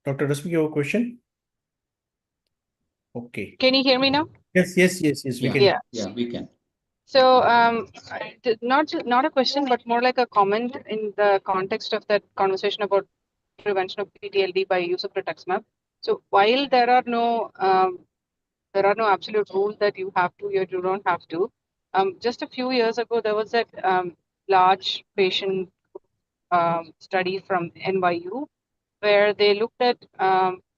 Dr. Rasmi, your question? Okay. Can you hear me now? Yes, we can. Yeah, we can. So, not a question, but more like a comment in the context of that conversation about prevention of PTLD by use of rituximab. So, while there are no absolute rules that you have to, you don't have to. Just a few years ago, there was that large patient study from NYU where they looked at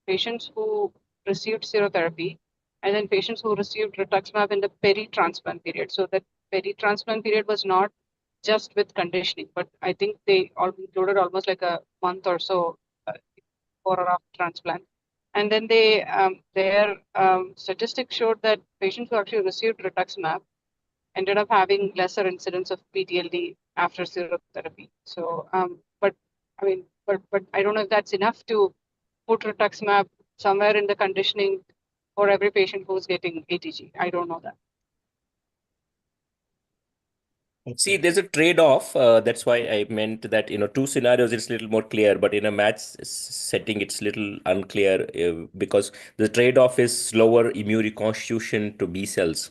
patients who received serotherapy and then patients who received rituximab in the peri-transplant period. So that peri-transplant period was not just with conditioning, but I think they all included almost like a month or so before or after transplant. And then their statistics showed that patients who actually received rituximab ended up having lesser incidence of PTLD after serotherapy. So, but I don't know if that's enough to put rituximab somewhere in the conditioning for every patient who's getting ATG. I don't know that. See, there's a trade-off. That's why I meant that, two scenarios, it's a little more clear, but in a match setting, it's a little unclear because the trade-off is slower immune reconstitution to B cells.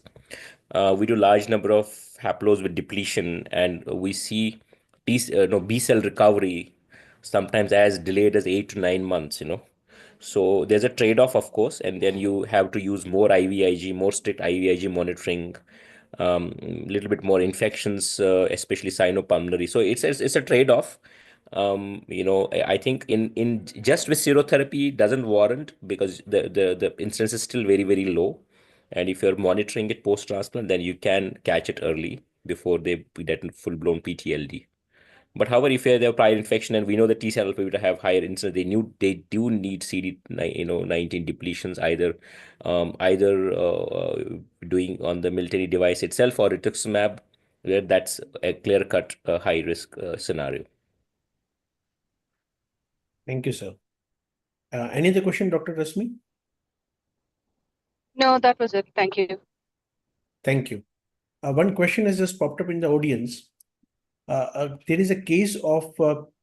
We do large number of haplos with depletion, and we see B cell recovery sometimes as delayed as 8 to 9 months. So there's a trade-off, of course, and then you have to use more IVIG, more strict IVIG monitoring, little bit more infections, especially sinopulmonary. So it's a trade-off. I think in just with serotherapy doesn't warrant because the incidence is still very, very low. And if you're monitoring it post-transplant, then you can catch it early before they get full-blown PTLD. But however, if they have prior infection and we know that T cell alpha beta have higher incidence, they do need CD19 depletions, either doing on the military device itself or rituximab, where that's a clear-cut high risk scenario. Thank you, sir. Any other question, Dr. Rasmi? No, that was it. Thank you. Thank you. One question has just popped up in the audience. There is a case of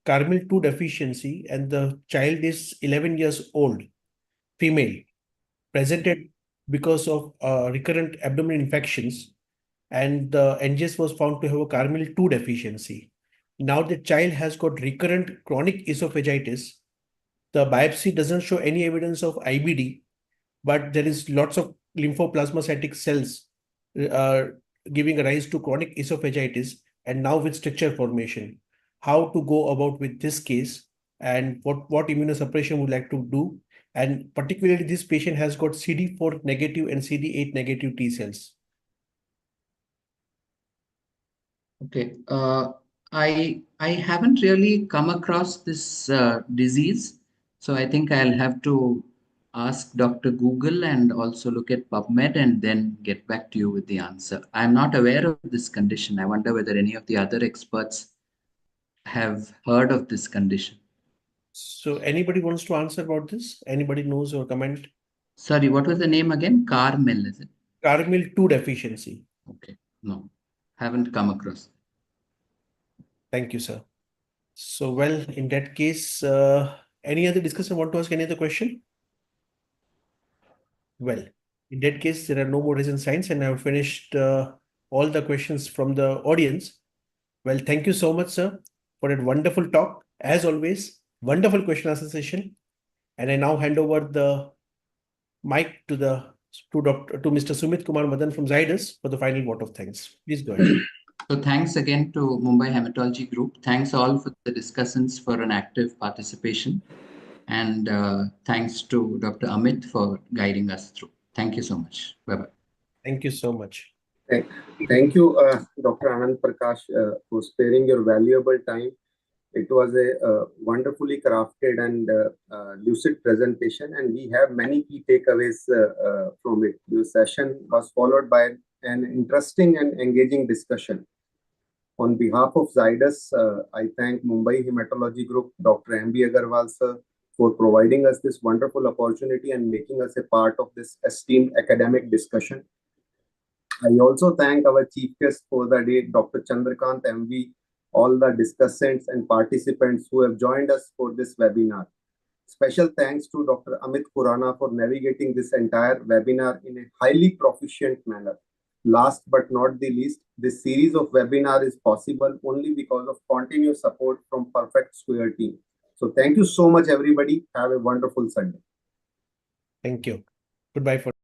Carmel 2 deficiency, and the child is 11 years old, female, presented because of recurrent abdominal infections, and the NGS was found to have a Carmel 2 deficiency. Now the child has got recurrent chronic esophagitis. The biopsy doesn't show any evidence of IBD, but there is lots of lymphoplasmacytic cells uh, giving rise to chronic esophagitis, and now with stricture formation. How to go about with this case, and what immunosuppression would like to do, and particularly this patient has got CD4 negative and CD8 negative T cells. Okay. I haven't really come across this disease, so I think I'll have to ask Dr. Google and also look at PubMed and then get back to you with the answer. I'm not aware of this condition. I wonder whether any of the other experts have heard of this condition. So anybody wants to answer about this? Anybody knows or comment? Sorry, what was the name again? Carmel, is it? Carmel 2 deficiency. Okay, no, haven't come across. Thank you, sir. So, well, in that case, any other discussion? Want to ask any other question? Well, in that case, there are no more raising signs, and I've finished all the questions from the audience. Well, thank you so much, sir, for that wonderful talk. As always, wonderful question answer session. And I now hand over the mic to Mr. Sumit Kumar Madan from Zydus for the final vote of thanks. Please go ahead. So thanks again to Mumbai Hematology Group. Thanks all for the discussants for an active participation. And thanks to Dr. Amit for guiding us through. Thank you so much. Bye-bye. Thank you so much. Thank you, Dr. Anand Prakash, for sparing your valuable time. It was a wonderfully crafted and lucid presentation, and we have many key takeaways from it. The session was followed by an interesting and engaging discussion. On behalf of Zydus, I thank Mumbai Hematology Group, Dr. M.B. Agarwal, sir, for providing us this wonderful opportunity and making us a part of this esteemed academic discussion. I also thank our chief guest for the day, Dr. Chandrakant MV, all the discussants and participants who have joined us for this webinar. Special thanks to Dr. Amit Khurana for navigating this entire webinar in a highly proficient manner. Last but not the least, this series of webinar is possible only because of continuous support from Perfect Square team. So thank you so much, everybody. Have a wonderful Sunday. Thank you. Goodbye for